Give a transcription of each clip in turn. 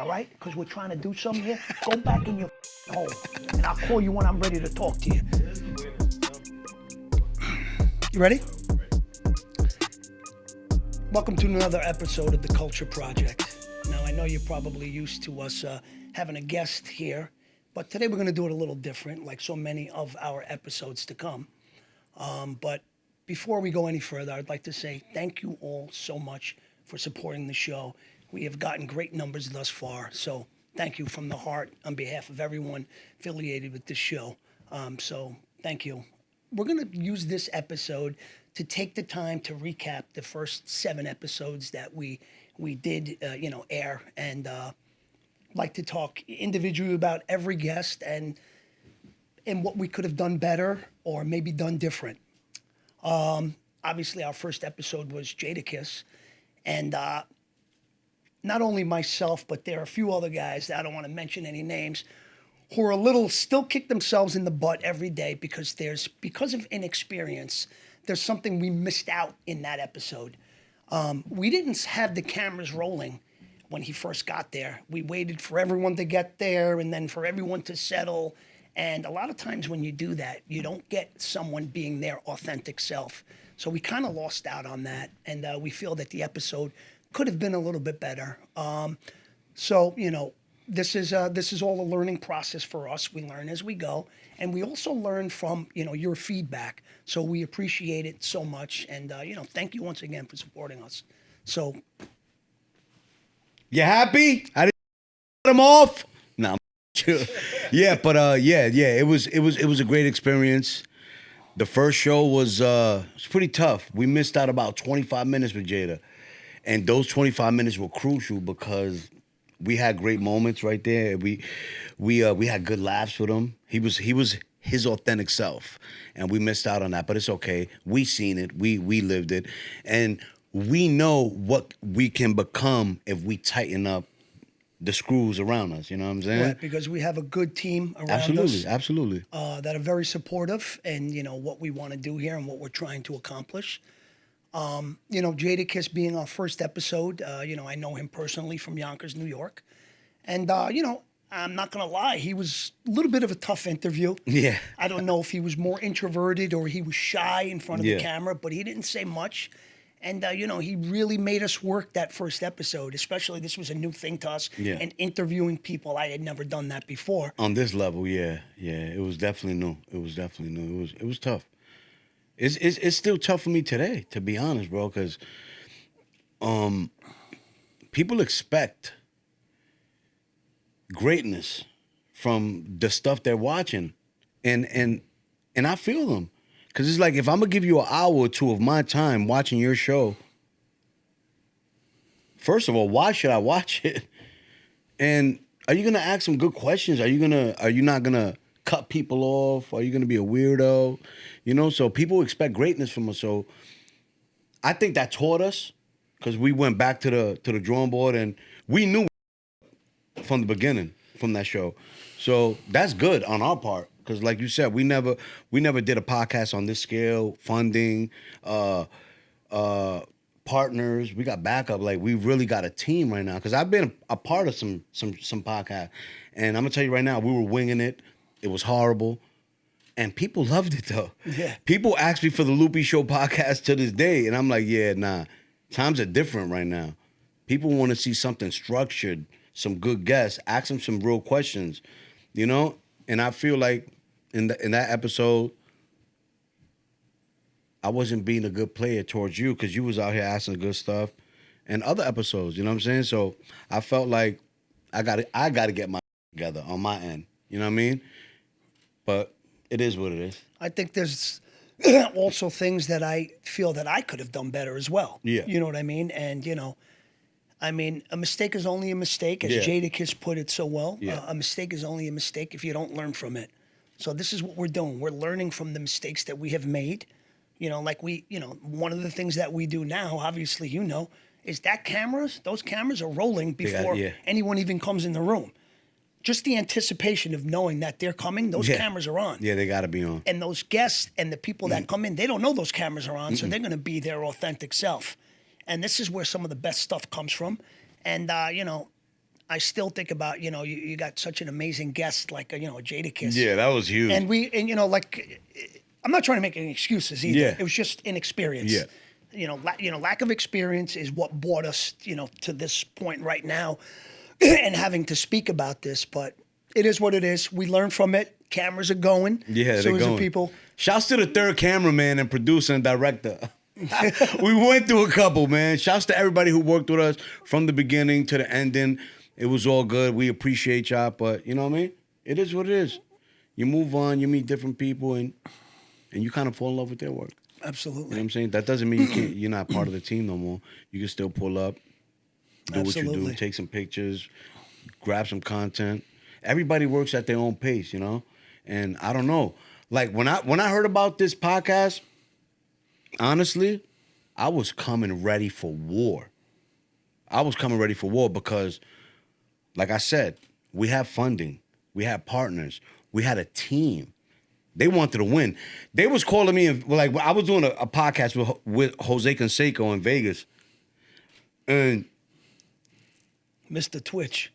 all right? Because we're trying to do something here. Go back in your hole, and I'll call you when I'm ready to talk to you. You ready? Welcome to another episode of The Culture Project. Now, I know you're probably used to us having a guest here, but today we're going to do it a little different, like so many of our episodes to come. But before we go any further, I'd like to say thank you all so much for supporting the show. We have gotten great numbers thus far, so thank you from the heart on behalf of everyone affiliated with this show. So thank you. We're going to use this episode to take the time to recap the first 7 episodes that we did, air, and like to talk individually about every guest and what we could have done better or maybe done different. Obviously, our first episode was Jadakiss, and not only myself, but there are a few other guys that I don't want to mention any names who are still kick themselves in the butt every day because of inexperience, there's something we missed out in that episode. We didn't have the cameras rolling when he first got there. We waited for everyone to get there and then for everyone to settle. And a lot of times when you do that, you don't get someone being their authentic self. So we kind of lost out on that. And we feel that the episode could have been a little bit better. This is all a learning process for us. We learn as we go. And we also learn from, your feedback. So we appreciate it so much. And, thank you once again for supporting us. So. You happy? I didn't cut him off. No, yeah, but it was a great experience. The first show was pretty tough. We missed out about 25 minutes with Jada, and those 25 minutes were crucial because we had great moments right there. We had good laughs with him. He was his authentic self, and we missed out on that. But it's okay. We seen it. We lived it, and we know what we can become if we tighten up the screws around us, you know what I'm saying? Right, because we have a good team around us. Absolutely. That are very supportive and, what we want to do here and what we're trying to accomplish. Jadakiss being our first episode, I know him personally from Yonkers, New York. And, I'm not going to lie, he was a little bit of a tough interview. Yeah. I don't know if he was more introverted or he was shy in front of the camera, but he didn't say much. And, he really made us work that first episode, especially this was a new thing to us. Yeah. And interviewing people, I had never done that before. On this level, yeah. It was definitely new. It was tough. It's still tough for me today, to be honest, bro, because people expect greatness from the stuff they're watching. And I feel them. Because it's like, if I'm going to give you an hour or two of my time watching your show, first of all, why should I watch it? And are you going to ask some good questions? Are you not going to cut people off? Are you going to be a weirdo? So people expect greatness from us. So I think that taught us, because we went back to the drawing board and we knew from the beginning from that show. So that's good on our part. Because like you said, we never did a podcast on this scale, funding, partners. We got backup. Like, we really got a team right now. Because I've been a part of some podcasts. And I'm going to tell you right now, we were winging it. It was horrible. And people loved it, though. Yeah. People ask me for the Loopy Show podcast to this day. And I'm like, yeah, nah. Times are different right now. People want to see something structured, some good guests. Ask them some real questions, And I feel like in that episode, I wasn't being a good player towards you because you was out here asking good stuff, and other episodes, you know what I'm saying? So I felt like I got to get my together on my end, you know what I mean? But it is what it is. I think there's also things that I feel that I could have done better as well. Yeah. You know what I mean? And, a mistake is only a mistake, as Jadakiss put it so well. Yeah. A mistake is only a mistake if you don't learn from it. So this is what we're doing. We're learning from the mistakes that we have made. One of the things that we do now, obviously, is that those cameras are rolling before anyone even comes in the room. Just the anticipation of knowing that they're coming, those cameras are on. Yeah, they got to be on. And those guests and the people that come in, they don't know those cameras are on, so they're going to be their authentic self. And this is where some of the best stuff comes from. And, I still think about, you got such an amazing guest like, Jadakiss. Yeah, that was huge. And like, I'm not trying to make any excuses either. Yeah. It was just inexperience. Yeah. Lack of experience is what brought us, to this point right now and having to speak about this. But it is what it is. We learn from it. Cameras are going. Yeah, so they're going. People. Shouts to the third cameraman and producer and director. We went through a couple, man. Shouts to everybody who worked with us from the beginning to the ending. It was all good. We appreciate y'all, but you know what I mean? It is what it is. You move on, you meet different people, and you kind of fall in love with their work. Absolutely. You know what I'm saying? That doesn't mean you're not part of the team no more. You can still pull up, do what you do, take some pictures, grab some content. Everybody works at their own pace, And I don't know. Like when I heard about this podcast, honestly, I was coming ready for war. I was coming ready for war because, like I said, we have funding, we had partners, we had a team. They wanted to win. They was calling me, like I was doing a podcast with Jose Canseco in Vegas, and Mr. Twitch.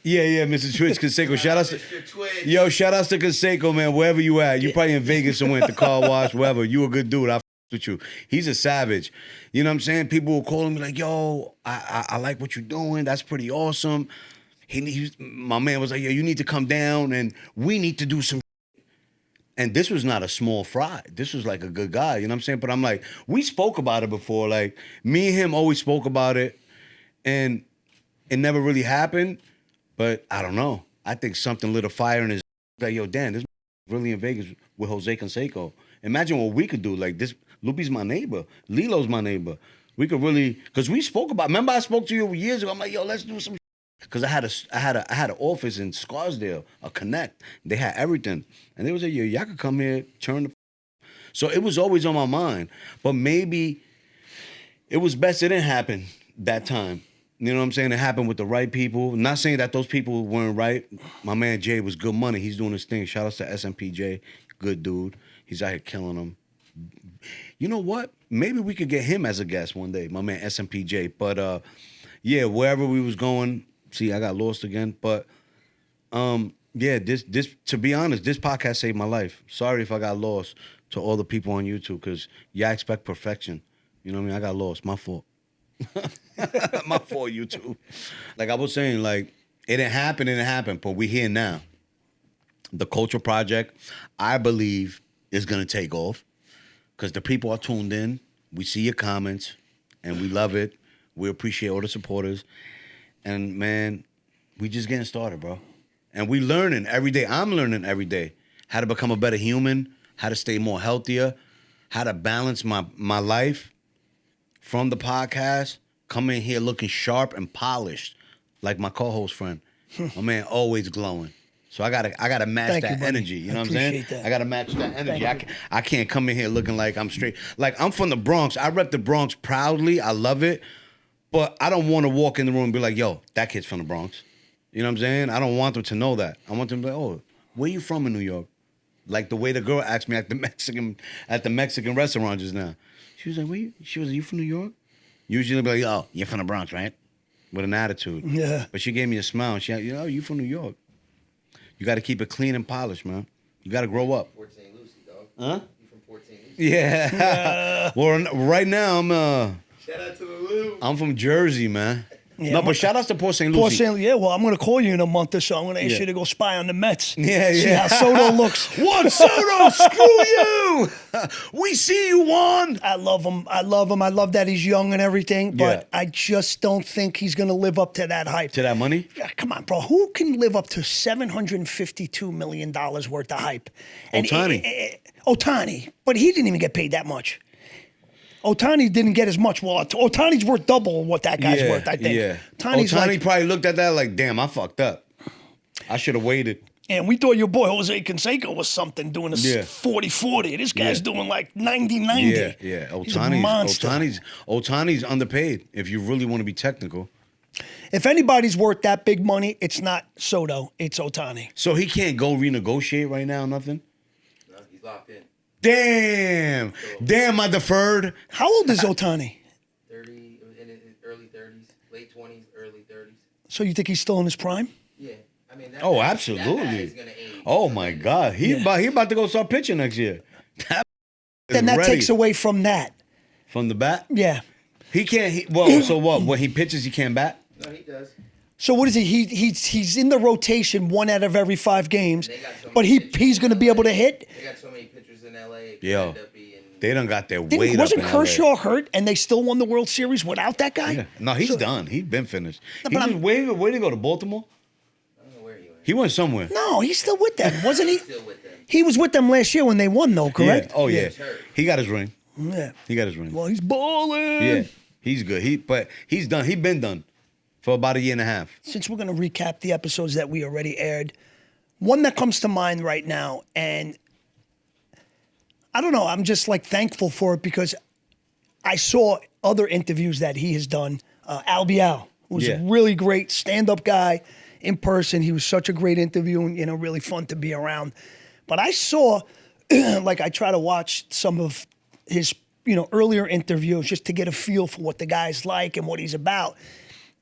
Yeah, Mr. Twitch Canseco. Shout out to Canseco, man. Wherever you at, you probably in Vegas somewhere at the car wash, wherever. You a good dude. I with you. He's a savage. You know what I'm saying? People were calling me like, "Yo, I like what you're doing. That's pretty awesome." My man was like, "Yo, you need to come down and we need to do some." And this was not a small fry. This was like a good guy. You know what I'm saying? But I'm like, we spoke about it before. Like me and him always spoke about it, and it never really happened. But I don't know. I think something lit a fire in his like, yo, Dan, this really in Vegas with Jose Canseco. Imagine what we could do. Like this, Loopy's my neighbor. Lillo's my neighbor. We could really, because we spoke about. Remember, I spoke to you years ago. I'm like, yo, let's do some. Because I had an office in Scarsdale, a Connect. They had everything, and they was like, yo, y'all could come here, turn the. So it was always on my mind, but maybe it was best it didn't happen that time. You know what I'm saying? It happened with the right people. Not saying that those people weren't right. My man Jay was good money. He's doing his thing. Shout out to SMPJ. Good dude. He's out here killing them. You know what? Maybe we could get him as a guest one day, my man SMPJ. But yeah, wherever we was going, see, I got lost again. But yeah, this to be honest, this podcast saved my life. Sorry if I got lost to all the people on YouTube, because y'all expect perfection. You know what I mean? I got lost. My fault. My fault, YouTube. Like I was saying, like it didn't happen, but we here now. The Culture Project, I believe, is gonna take off because the people are tuned in. We see your comments, and we love it. We appreciate all the supporters, and man, we just getting started, bro. And we learning every day. I'm learning every day how to become a better human, how to stay more healthier, how to balance my life from the podcast. Come in here looking sharp and polished, like my co-host friend. My man always glowing. So I gotta match that energy. You know what I'm saying? I gotta match that energy. I can't come in here looking like I'm straight. Like I'm from the Bronx. I rep the Bronx proudly. I love it. But I don't want to walk in the room and be like, yo, that kid's from the Bronx. You know what I'm saying? I don't want them to know that. I want them to be like, oh, where you from in New York? Like the way the girl asked me at the Mexican restaurant just now. She was like, you from New York? Usually be like, oh, you're from the Bronx, right? With an attitude. Yeah. But she gave me a smile. She, you from New York. You got to keep it clean and polished, man. You got to grow up. Port St. Lucie, dog. Huh? You from Port St. Lucie? Yeah. Well, right now Shout out to the Lou. I'm from Jersey, man. Yeah, no, but shout outs to Port St. Lucie. Yeah, well, I'm going to call you in a month or so. I'm going to ask you to go spy on the Mets. Yeah, See yeah. how Soto looks. Juan Soto, screw you. We see you, Juan. I love him. I love that he's young and everything, but I just don't think he's going to live up to that hype. To that money? Yeah, come on, bro. Who can live up to $752 million worth of hype? Ohtani. Ohtani. But he didn't even get paid that much. Ohtani didn't get as much. Well, Ohtani's worth double what that guy's worth, I think. Yeah. Ohtani probably looked at that like, damn, I fucked up. I should have waited. And we thought your boy Jose Canseco was something doing a 40-40. This guy's doing like 90-90. Yeah. He's a monster. Ohtani's underpaid if you really want to be technical. If anybody's worth that big money, it's not Soto, it's Ohtani. So he can't go renegotiate right now, nothing? No, he's locked in. Damn, I deferred. How old is Ohtani? 30, in his early 30s, late 20s, early 30s. So you think he's still in his prime? Yeah. I mean, Oh, that guy absolutely. is gonna age. Oh my God, he about to go start pitching next year. Then that ready. takes away from that. From the bat. Yeah. He can't. So what? When he pitches, he can't bat. No, he does. So what is he? He's in the rotation 1 out of every 5 games, They got so but many pitchers he's in going to be able to LA. hit. They got so many pitchers in LA. It could Yo. end up being- They done got their weight Wasn't up in Kershaw hurt and they still won the World Series without that guy? Yeah. No, he's So- done. He's been finished. No, He but just where to go to Baltimore? I don't know where he went. He went somewhere. No, he's still with them, wasn't he? Still with them. He was with them last year when they won, though, correct? Yeah. Oh yeah. He's hurt. He got his ring. Yeah. He got his ring. Well, he's balling. Yeah. He's good. But he's done. He been done for about a year and a half. Since we're going to recap the episodes that we already aired, one that comes to mind right now, and I don't know, I'm just like thankful for it because I saw other interviews that he has done. Al Bial was Yeah. a really great stand-up guy in person. He was such a great interview and, really fun to be around. But I saw, like I try to watch some of his, earlier interviews just to get a feel for what the guy's like and what he's about.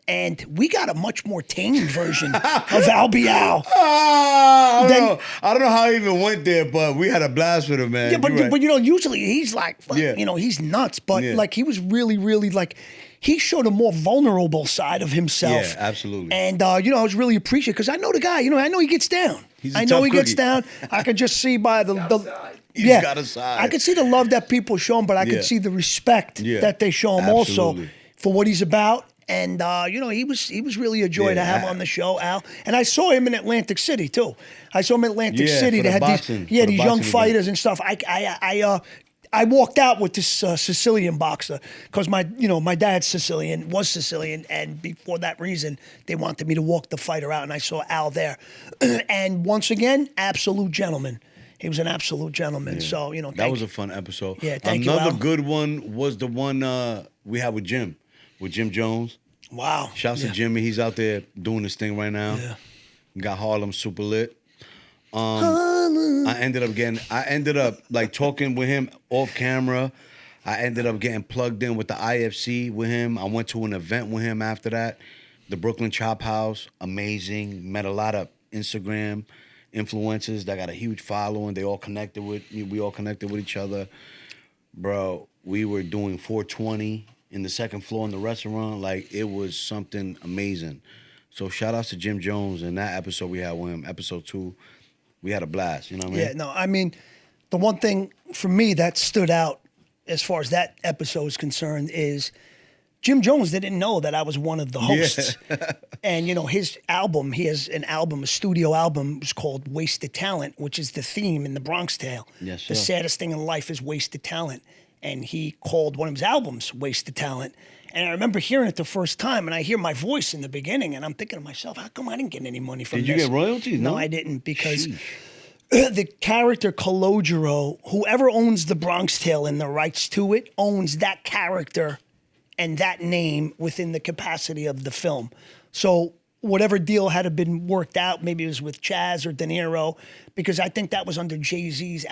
And we got a much more tame version of Al Bial. I Then- don't know how he even went there, but we had a blast with him, man. Yeah, but, You're right. usually he's like, Yeah. he's nuts. But Yeah. like he was really, really like, he showed a more vulnerable side of himself. Yeah, absolutely. And, I was really appreciative because I know the guy. I know he gets down. He's a I know tough he gets cookie. down. I could just see by the outside. He's yeah, got a side. I could see the love that people show him, but I Yeah. could see the respect Yeah. that they show him also Absolutely. for what he's about. And he was really a joy Yeah, to have on the show, Al. And I saw him in Atlantic City too. I saw him in Atlantic Yeah, City. for They the had boxing- these for the young boxing fighters and stuff. I walked out with this Sicilian boxer because my dad's Sicilian, was Sicilian, and before that reason, they wanted me to walk the fighter out, and I saw Al there. And once again, absolute gentleman. He was an absolute gentleman. So, that was a fun episode. Yeah, thank you, Another Al. good one was the one we had with Jim Jones. Wow. Shouts to Jimmy. He's out there doing his thing right now. Yeah. Got Harlem super lit. I ended up like talking with him off camera. I ended up getting plugged in with the IFC with him. I went to an event with him after that. The Brooklyn Chop House, amazing. Met a lot of Instagram influencers that got a huge following. They all connected with me. We all connected with each other. Bro, we were doing 420 in the second floor in the restaurant. Like, it was something amazing. So shout outs to Jim Jones and that episode we had with him, episode 2. We had a blast, you know what I mean? Yeah, no, I mean, the one thing for me that stood out as far as that episode is concerned is Jim Jones didn't know that I was one of the hosts. And, his album, he has an album, a studio album, it's called Wasted Talent, which is the theme in the Bronx Tale. Yes, The sir. saddest thing in life is wasted talent. And he called one of his albums Wasted Talent. And I remember hearing it the first time, and I hear my voice in the beginning, and I'm thinking to myself, how come I didn't get any money from Did this? you get royalties? No, No? I didn't, because Sheesh. the character Calogero, whoever owns the Bronx Tale and the rights to it, owns that character and that name within the capacity of the film. So whatever deal had been worked out, maybe it was with Chaz or De Niro, because I think that was under Jay-Z's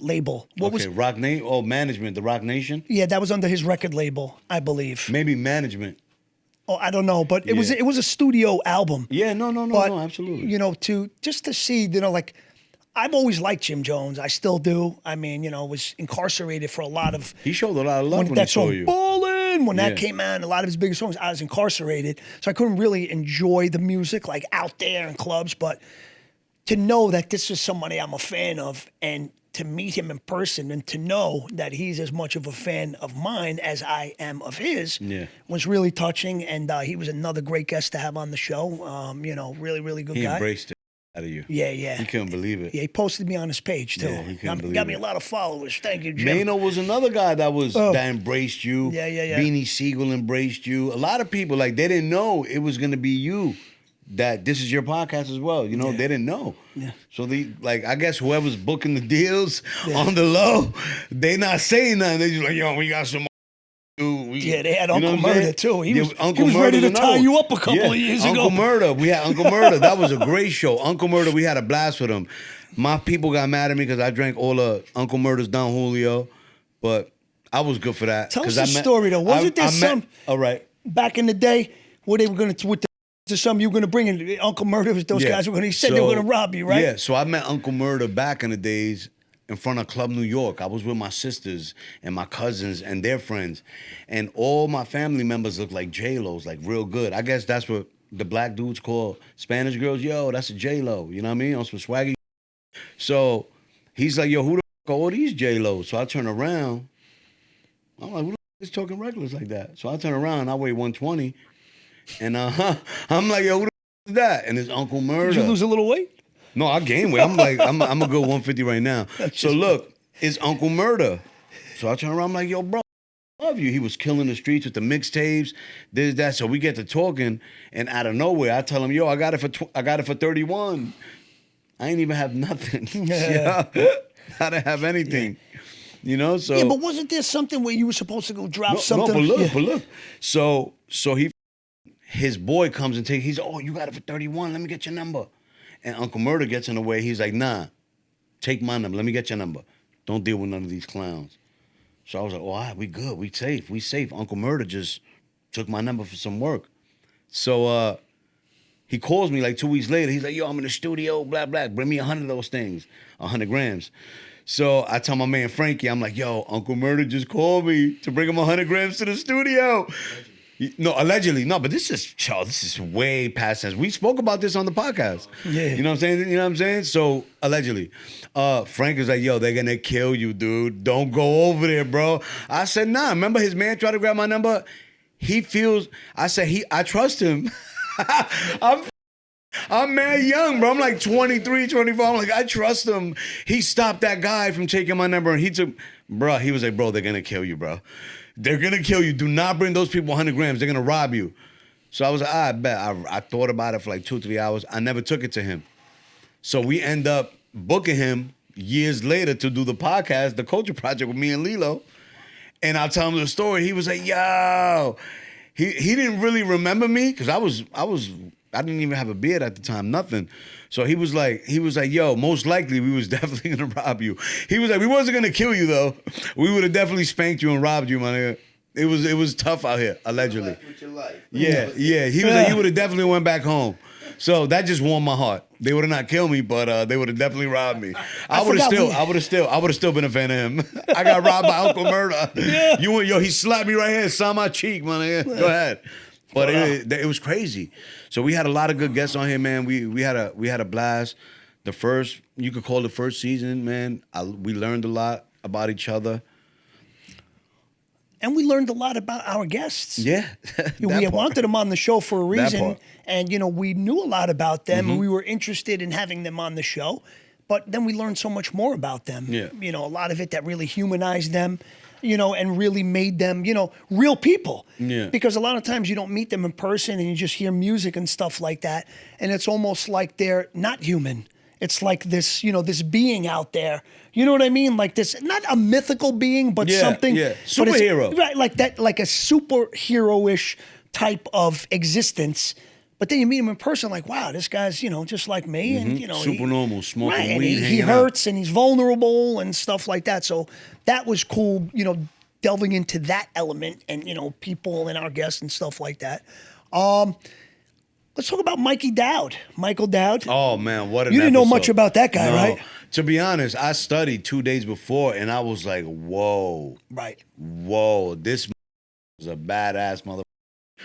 label. What was? Rock Nation? Oh, management, the Rock Nation? Yeah, that was under his record label, I believe. Maybe management. Oh, I don't know, but it was Yeah. a studio album. Yeah, no, But, absolutely. To see, like, I've always liked Jim Jones. I still do. I mean, was incarcerated for a lot of. He showed a lot of love when he that saw song you. Ballin', when that Yeah. came out, a lot of his biggest songs, I was incarcerated, so I couldn't really enjoy the music like out there in clubs. But to know that this is somebody I'm a fan of, and to meet him in person, and to know that he's as much of a fan of mine as I am of his, was really touching. And he was another great guest to have on the show. Really, really good He guy. embraced it out of you. Yeah, yeah. He couldn't believe it. Yeah, he posted me on his page too. Yeah, he couldn't believe got me it. a lot of followers. Thank you, Jim. Mano was another guy that that embraced you. Yeah, yeah, yeah. Beanie Siegel embraced you. A lot of people, like, they didn't know it was gonna be you. That this is your podcast as well. They didn't know. Yeah. So I guess whoever's booking the deals on the low, they not saying nothing. They just like, yo, we got some. Yeah, they had You know Uncle what I'm Murder saying? too. He Yeah, was Uncle ready to Murder's tie another you one. up a couple of years Uncle ago. Murder. We had Uncle Murder. That was a great show. Uncle Murder, we had a blast with him. My people got mad at me because I drank all of Uncle Murder's Don Julio, but I was good for that. Tell us 'cause the story though. Wasn't there some all right. back in the day where they were going to with the to some you were going to bring in Uncle Murder. Those Yeah. guys were going to. He said they were going to rob you, right? Yeah. So I met Uncle Murder back in the days in front of Club New York. I was with my sisters and my cousins and their friends, and all my family members looked like J-Los, like real good. I guess that's what the black dudes call Spanish girls. Yo, that's a J-Lo. You know what I mean? On some swaggy. So he's like, yo, who the fuck are all these J-Los? So I turn around. I'm like, who the fuck is talking reckless like that? So I turn around. I weigh 120. And I'm like, yo, who the f is that? And it's Uncle Murder. Did you lose a little weight? No, I gained weight. I'm like, I'm a good 150 right now. So look, it's Uncle Murder. So I turn around, I'm like, yo, bro, I love you. He was killing the streets with the mixtapes, this, that. So we get to talking, and out of nowhere, I tell him, yo, I got it for 31. I ain't even have nothing. Yeah. I didn't have anything. You know, so Yeah, but wasn't there something where you were supposed to go drop something? No, but look. So his boy comes and he's, oh, you got it for 31. Let me get your number. And Uncle Murder gets in the way. He's like, nah, take my number. Let me get your number. Don't deal with none of these clowns. So I was like, all right, we good. We safe. Uncle Murder just took my number for some work. So he calls me like 2 weeks later. He's like, yo, I'm in the studio, blah, blah. Bring me 100 of those things, 100 grams. So I tell my man Frankie, I'm like, yo, Uncle Murder just called me to bring him 100 grams to the studio. No, allegedly. No, but this is way past tense. We spoke about this on the podcast. Yeah. You know what I'm saying? So, allegedly. Frank was like, yo, they're going to kill you, dude. Don't go over there, bro. I said, nah. Remember his man tried to grab my number? I trust him. I'm mad young, bro. I'm like 23, 24. I'm like, I trust him. He stopped that guy from taking my number, and he was like, bro, they're going to kill you, bro. They're going to kill you. Do not bring those people 100 grams. They're going to rob you. So I was like, I bet. I thought about it for like 2-3 hours. I never took it to him. So we end up booking him years later to do the podcast, the Culture Project with me and Lillo. And I tell him the story. He was like, yo. He didn't really remember me because I didn't even have a beard at the time, nothing. So he was like, yo, most likely we was definitely gonna rob you. He was like, we wasn't gonna kill you though. We would have definitely spanked you and robbed you, my nigga. It was tough out here, allegedly. With your life. Yeah. He was like, you would have definitely went back home. So that just warmed my heart. They would have not killed me, but they would have definitely robbed me. I would have still been a fan of him. I got robbed by Uncle Murder. Yeah. He slapped me right here, saw my cheek, man. Go ahead. But it was crazy. So we had a lot of good guests on here, man. We had a blast. You could call the first season, man. We learned a lot about each other. And we learned a lot about our guests. Yeah. We wanted them on the show for a reason. And, we knew a lot about them. Mm-hmm. And we were interested in having them on the show. But then we learned so much more about them. Yeah. A lot of it that really humanized them, and really made them, real people. Yeah. Because a lot of times you don't meet them in person and you just hear music and stuff like that. And it's almost like they're not human. It's like this, this being out there. You know what I mean? Like this, not a mythical being, but something. Yeah, superhero. Right, like that, like a superhero-ish type of existence. But then you meet him in person, like, wow, this guy's, just like me. And, super normal, smoking right, weed, and he hurts and he's vulnerable and stuff like that. So that was cool, delving into that element and, people and our guests and stuff like that. Let's talk about Mikey Dowd. Michael Dowd. Oh, man, what an You didn't know episode. much about that guy, right? To be honest, I studied 2 days before, and I was like, whoa. Right. Whoa, this was a badass motherfucker.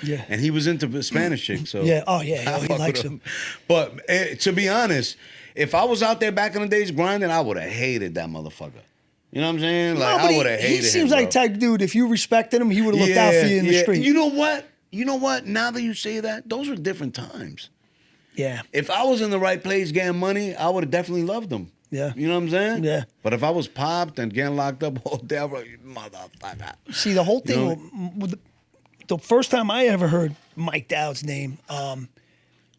Yeah. And he was into Spanish chicks, so. Yeah, he fuck likes with him. But to be honest, if I was out there back in the days grinding, I would have hated that motherfucker. You know what I'm saying? Like, I would have hated him. He seems like type dude, if you respected him, he would have looked out for you in the street. You know what? Now that you say that, those were different times. Yeah. If I was in the right place getting money, I would have definitely loved them. Yeah. You know what I'm saying? Yeah. But if I was popped and getting locked up all day, I'm like, motherfucker. See, the whole thing, with the first time I ever heard Mike Dowd's name, I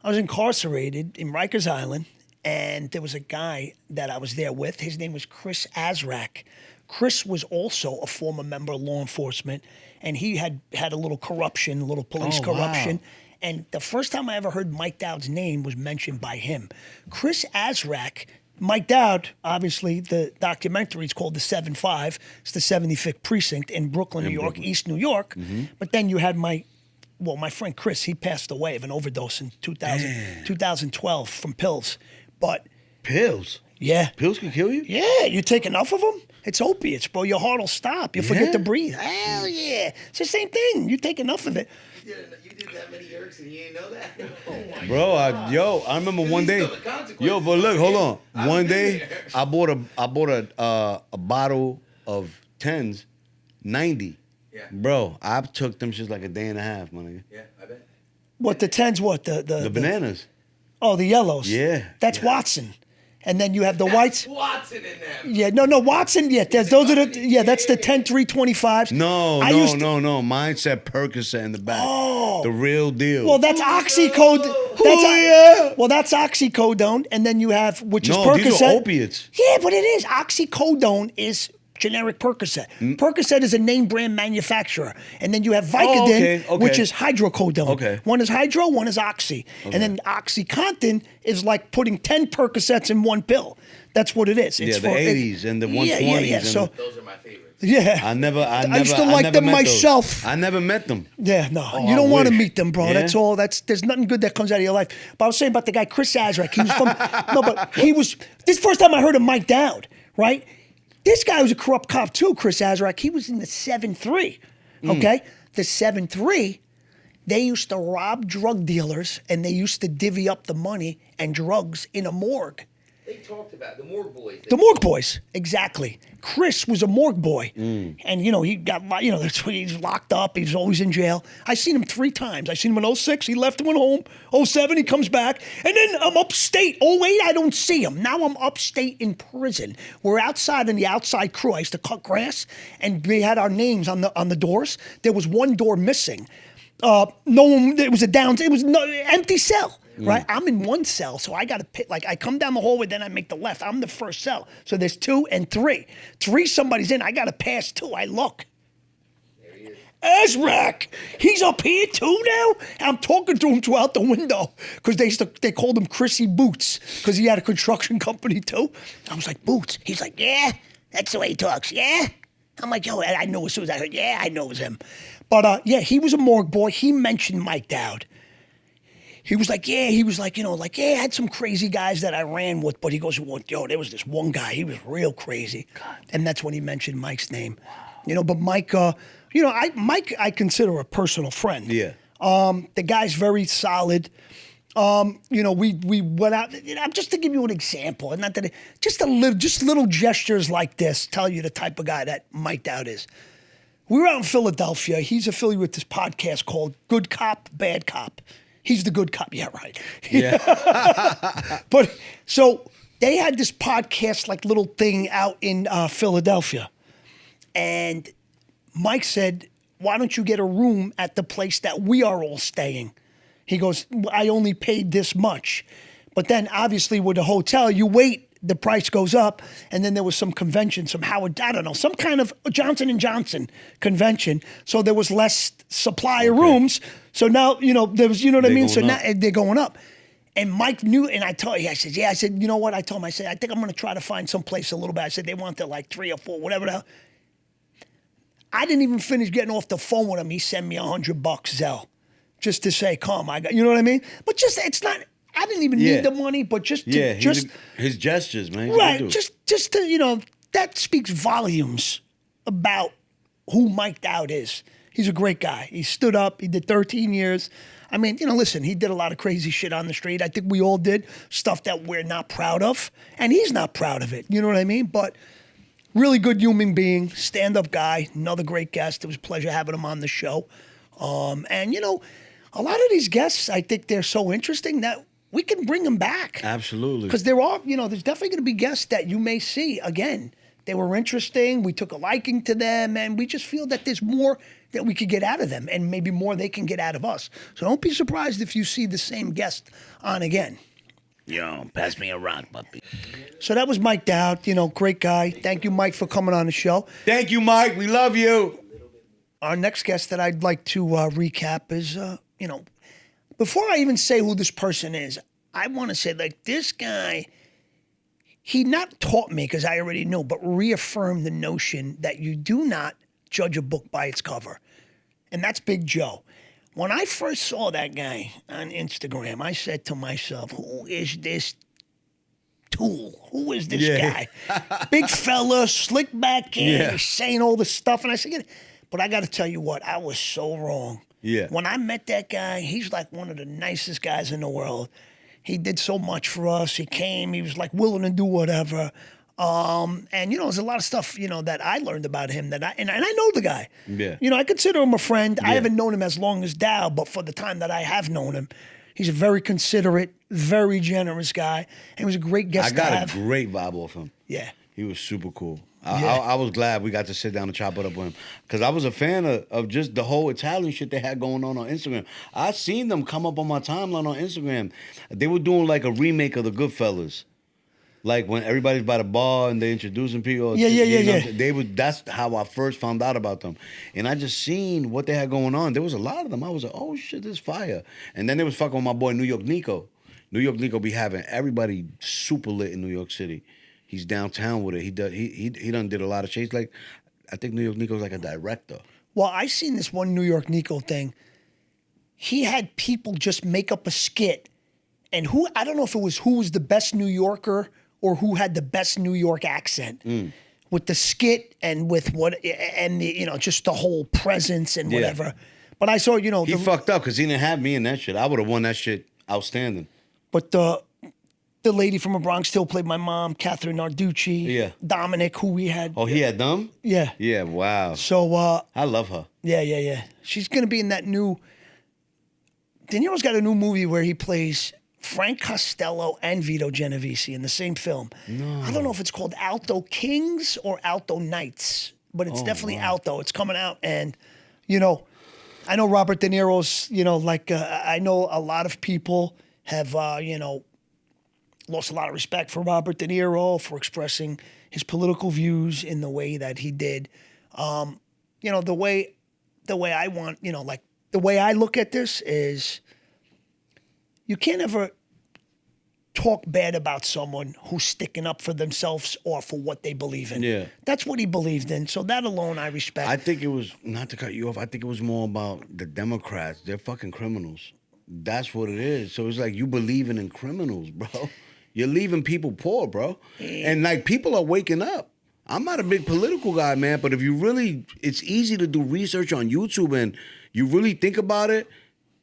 was incarcerated in Rikers Island, and there was a guy that I was there with. His name was Chris Azrak. Chris was also a former member of law enforcement, and he had a little corruption, a little police corruption. Wow. And the first time I ever heard Mike Dowd's name was mentioned by him. Chris Azrak, Mike Dowd, obviously, the documentary is called The 7-5. It's the 75th Precinct in Brooklyn, New York, East New York. Mm-hmm. But then you had well, my friend Chris, he passed away of an overdose in 2012 from pills. But Pills. yeah. Pills can kill you? Yeah, you take enough of them, it's opiates, bro. Your heart will stop. You forget Yeah? to breathe. Hell yeah. It's the same thing. You take enough of it. You did that many yerks and you didn't know that? Oh my Bro, I remember one day. Yo, but look, hold on. One day, I bought a bottle of 10s, 90. Yeah. Bro, I took them shits like a day and a half, my nigga. Yeah, I bet. What, the 10s, what? The bananas. Oh, the yellows. Yeah. That's Watson. And then you have the whites. Watson in there. Yeah, no, Watson. Yeah, those are that's the 10-325s. No. Mine said Percocet in the back. Oh. The real deal. Well, that's oxycodone. yeah. Well, that's oxycodone, and then you have which is no, Percocet. these are opiates. Yeah, but it is oxycodone is generic Percocet. Percocet is a name brand manufacturer, and then you have Vicodin, okay. which is hydrocodone. Okay. One is hydro, one is oxy, and then OxyContin is like putting 10 Percocets in one pill. That's what it is. It's Yeah, the 80s and the 120s. Yeah. and So Those are my favorites. yeah, I used to like them met those. myself. I never met them. Yeah, no, Oh, you don't I want to wish. meet them, bro. Yeah? That's all. There's nothing good that comes out of your life. But I was saying about the guy Chris Azraq. He was from but he was. This is the first time I heard of Mike Dowd. Right, this guy was a corrupt cop too. Chris Azraq. He was in the 7-3. Okay, the 7-3. They used to rob drug dealers and they used to divvy up the money and drugs in a morgue. They talked about the morgue boys. The morgue boys, exactly. Chris was a morgue boy, and he got that's why he's locked up. He's always in jail. I seen him 3 times. I seen him in 06. He left and went home. 07, he comes back, and then I'm upstate. 08, I don't see him. Now I'm upstate in prison. We're outside in the outside crew. I used to cut grass, and we had our names on the doors. There was one door missing. No one. It was empty cell. Right, I'm in one cell, so I got to pick. Like I come down the hallway, then I make the left. I'm the first cell, so there's 2 and 3. 3, somebody's in. I got to pass 2. I look. There he is. Azraq, he's up here too now. I'm talking to him throughout the window because they called him Chrissy Boots because he had a construction company too. I was like, Boots. He's like, yeah, that's the way he talks. Yeah. I'm like, yo, I know as soon as I heard, yeah, I know it was him. But yeah, he was a morgue boy. He mentioned Mike Dowd. He was like, yeah, I had some crazy guys that I ran with, but he goes, well, yo, there was this one guy, he was real crazy. God. And that's when he mentioned Mike's name. Wow. But Mike, Mike I consider a personal friend. Yeah. The guy's very solid. We went out, just to give you an example, and not that just little gestures like this tell you the type of guy that Mike Dowd is. We were out in Philadelphia. He's affiliated with this podcast called Good Cop, Bad Cop. He's the good cop. Yeah, right. Yeah. But so they had this podcast, like little thing out in Philadelphia. And Mike said, why don't you get a room at the place that we are all staying? He goes, I only paid this much. But then obviously with the hotel, you wait, the price goes up. And then there was some convention, some kind of Johnson & Johnson convention. So there was less supply of rooms. So now, there was, you know what I mean? So now they're going up. And Mike knew, and I told him, I said, you know what? I told him, I said, I think I'm going to try to find some place a little bit. I said, they wanted like 3 or 4, whatever the hell. I didn't even finish getting off the phone with him. He sent me $100 Zelle just to say, come, you know what I mean? But it's not, I didn't even need the money, but just his gestures, man. Right, just to, that speaks volumes about who Mike Dowd is. He's a great guy. He stood up. He did 13 years. I mean, listen, he did a lot of crazy shit on the street. I think we all did stuff that we're not proud of, and he's not proud of it. You know what I mean? But really good human being, stand-up guy, another great guest. It was a pleasure having him on the show. And, a lot of these guests, I think they're so interesting that we can bring them back. Absolutely. Because there's definitely going to be guests that you may see again. They were interesting. We took a liking to them, and we just feel that there's more that we could get out of them, and maybe more they can get out of us. So don't be surprised if you see the same guest on again. Yo, pass me a rock, puppy. So that was Mike Dowd. Great guy. Thank you, Mike, for coming on the show. Thank you, Mike. We love you. Our next guest that I'd like to recap is, before I even say who this person is, I want to say, this guy, he not taught me because I already knew, but reaffirmed the notion that you do not judge a book by its cover. And that's Big Joe. When I first saw that guy on Instagram, I said to myself, who is this tool? Who is this Yeah. guy? Big fella, slick back in, Yeah. he's saying all this stuff. And I said, but I got to tell you what, I was so wrong. Yeah. When I met that guy, he's like one of the nicest guys in the world. He did so much for us. He came, he was like willing to do whatever. And there's a lot of stuff, that I learned about him that and I know the guy. Yeah. I consider him a friend. I Yeah. haven't known him as long as Dow, but for the time that I have known him, he's a very considerate, very generous guy. And he was a great guest I got to a have. great vibe off him. Yeah. He was super cool. Yeah. I was glad we got to sit down and chop it up with him because I was a fan of just the whole Italian shit they had going on Instagram. I seen them come up on my timeline on Instagram. They were doing like a remake of the Goodfellas. Like when everybody's by the bar and they introducing people. Yeah. That's how I first found out about them. And I just seen what they had going on. There was a lot of them. I was like, oh shit, this fire. And then they was fucking with my boy New York Nico. New York Nico be having everybody super lit in New York City. He's downtown with it. He done did a lot of shit. Like, I think New York Nico's like a director. Well, I seen this one New York Nico thing. He had people just make up a skit. And I don't know if it was who was the best New Yorker or who had the best New York accent with the skit and with just the whole presence and whatever. But I saw, He fucked up because he didn't have me in that shit. I would have won that shit outstanding. But the lady from a Bronx Tale played my mom, Catherine Narducci. Yeah. Dominic, who we had. Oh, he had them? Yeah. Yeah, wow. So, I love her. yeah. She's going to be in that new. De Niro's got a new movie where he plays Frank Costello and Vito Genovese in the same film. No. I don't know if it's called Alto Kings or Alto Knights, but it's definitely Alto. It's coming out. And, I know Robert De Niro's, I know a lot of people have, lost a lot of respect for Robert De Niro for expressing his political views in the way that he did. The way I want, the way I look at this is you can't ever talk bad about someone who's sticking up for themselves or for what they believe in. Yeah. That's what he believed in. So that alone I respect. I think it was, not to cut you off, I think it was more about the Democrats. They're fucking criminals. That's what it is. So it's like you believing in criminals, bro. You're leaving people poor, bro. And like people are waking up. I'm not a big political guy, man, but if you really, it's easy to do research on YouTube and you really think about it,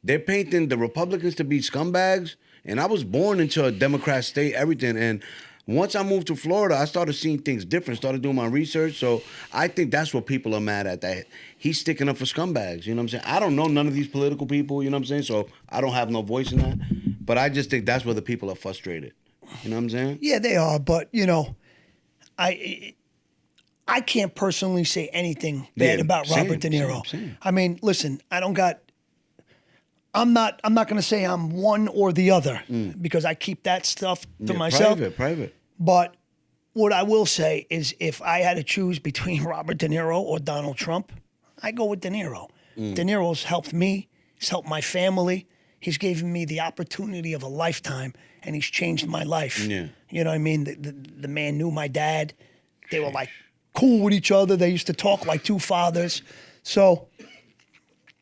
they're painting the Republicans to be scumbags. And I was born into a Democrat state, everything. And once I moved to Florida, I started seeing things different, started doing my research. So I think that's what people are mad at, that he's sticking up for scumbags. You know what I'm saying? I don't know none of these political people, you know what I'm saying? So I don't have no voice in that. But I just think that's where the people are frustrated. You know what I'm saying? Yeah, they are. But, I can't personally say anything bad about Robert De Niro. Same. I mean, listen, I'm not going to say I'm one or the other because I keep that stuff to myself. Private. But what I will say is if I had to choose between Robert De Niro or Donald Trump, I go with De Niro. De Niro's helped me. He's helped my family. He's given me the opportunity of a lifetime, and he's changed my life. Yeah. You know what I mean? The man knew my dad. They were like cool with each other. They used to talk like two fathers. So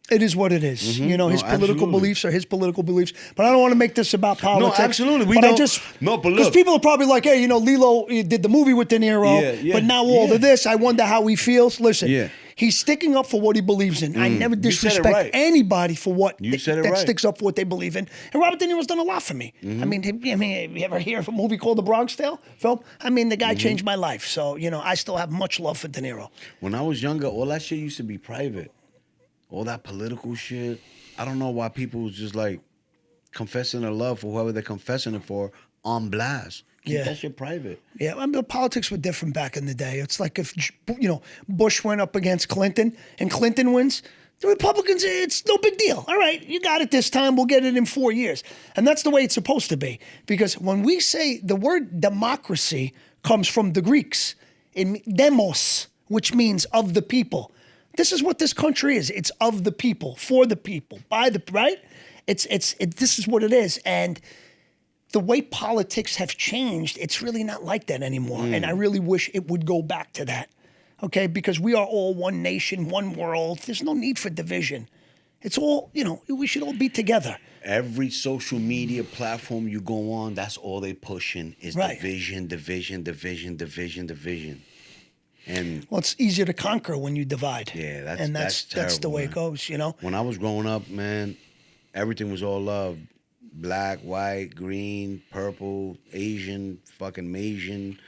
it is what it is. Mm-hmm. His political beliefs are his political beliefs. But I don't want to make this about politics. No, absolutely. Because Look. people are probably like, hey, Lillo did the movie with De Niro, Yeah, but now all of this, I wonder how he feels. Listen, Yeah. he's sticking up for what he believes in. I never said it disrespect right. anybody for what said it that right. sticks up for what they believe in. And Robert De Niro's done a lot for me. I mean, you ever hear of a movie called The Bronx Tale film? I mean, the guy changed my life. So, I still have much love for De Niro. When I was younger, all that shit used to be private. All that political shit. I don't know why people was just like confessing their love for whoever they're confessing it for on blast. Keep that shit private. Yeah, I mean, the politics were different back in the day. It's like if, Bush went up against Clinton and Clinton wins, the Republicans, it's no big deal. All right, you got it this time. We'll get it in 4 years. And that's the way it's supposed to be. Because when we say the word democracy comes from the Greeks, in demos, which means of the people. This is what this country is. It's of the people, for the people, by the, right? This is what it is. And the way politics have changed, it's really not like that anymore. And I really wish it would go back to that, okay? Because we are all one nation, one world. There's no need for division. It's all, we should all be together. Every social media platform you go on, that's all they pushing is Right. division. And Well, it's easier to conquer when you divide. yeah, that's terrible, the way man. it goes, When I was growing up, man, everything was all love. Black, white, green, purple, Asian, fucking Masian.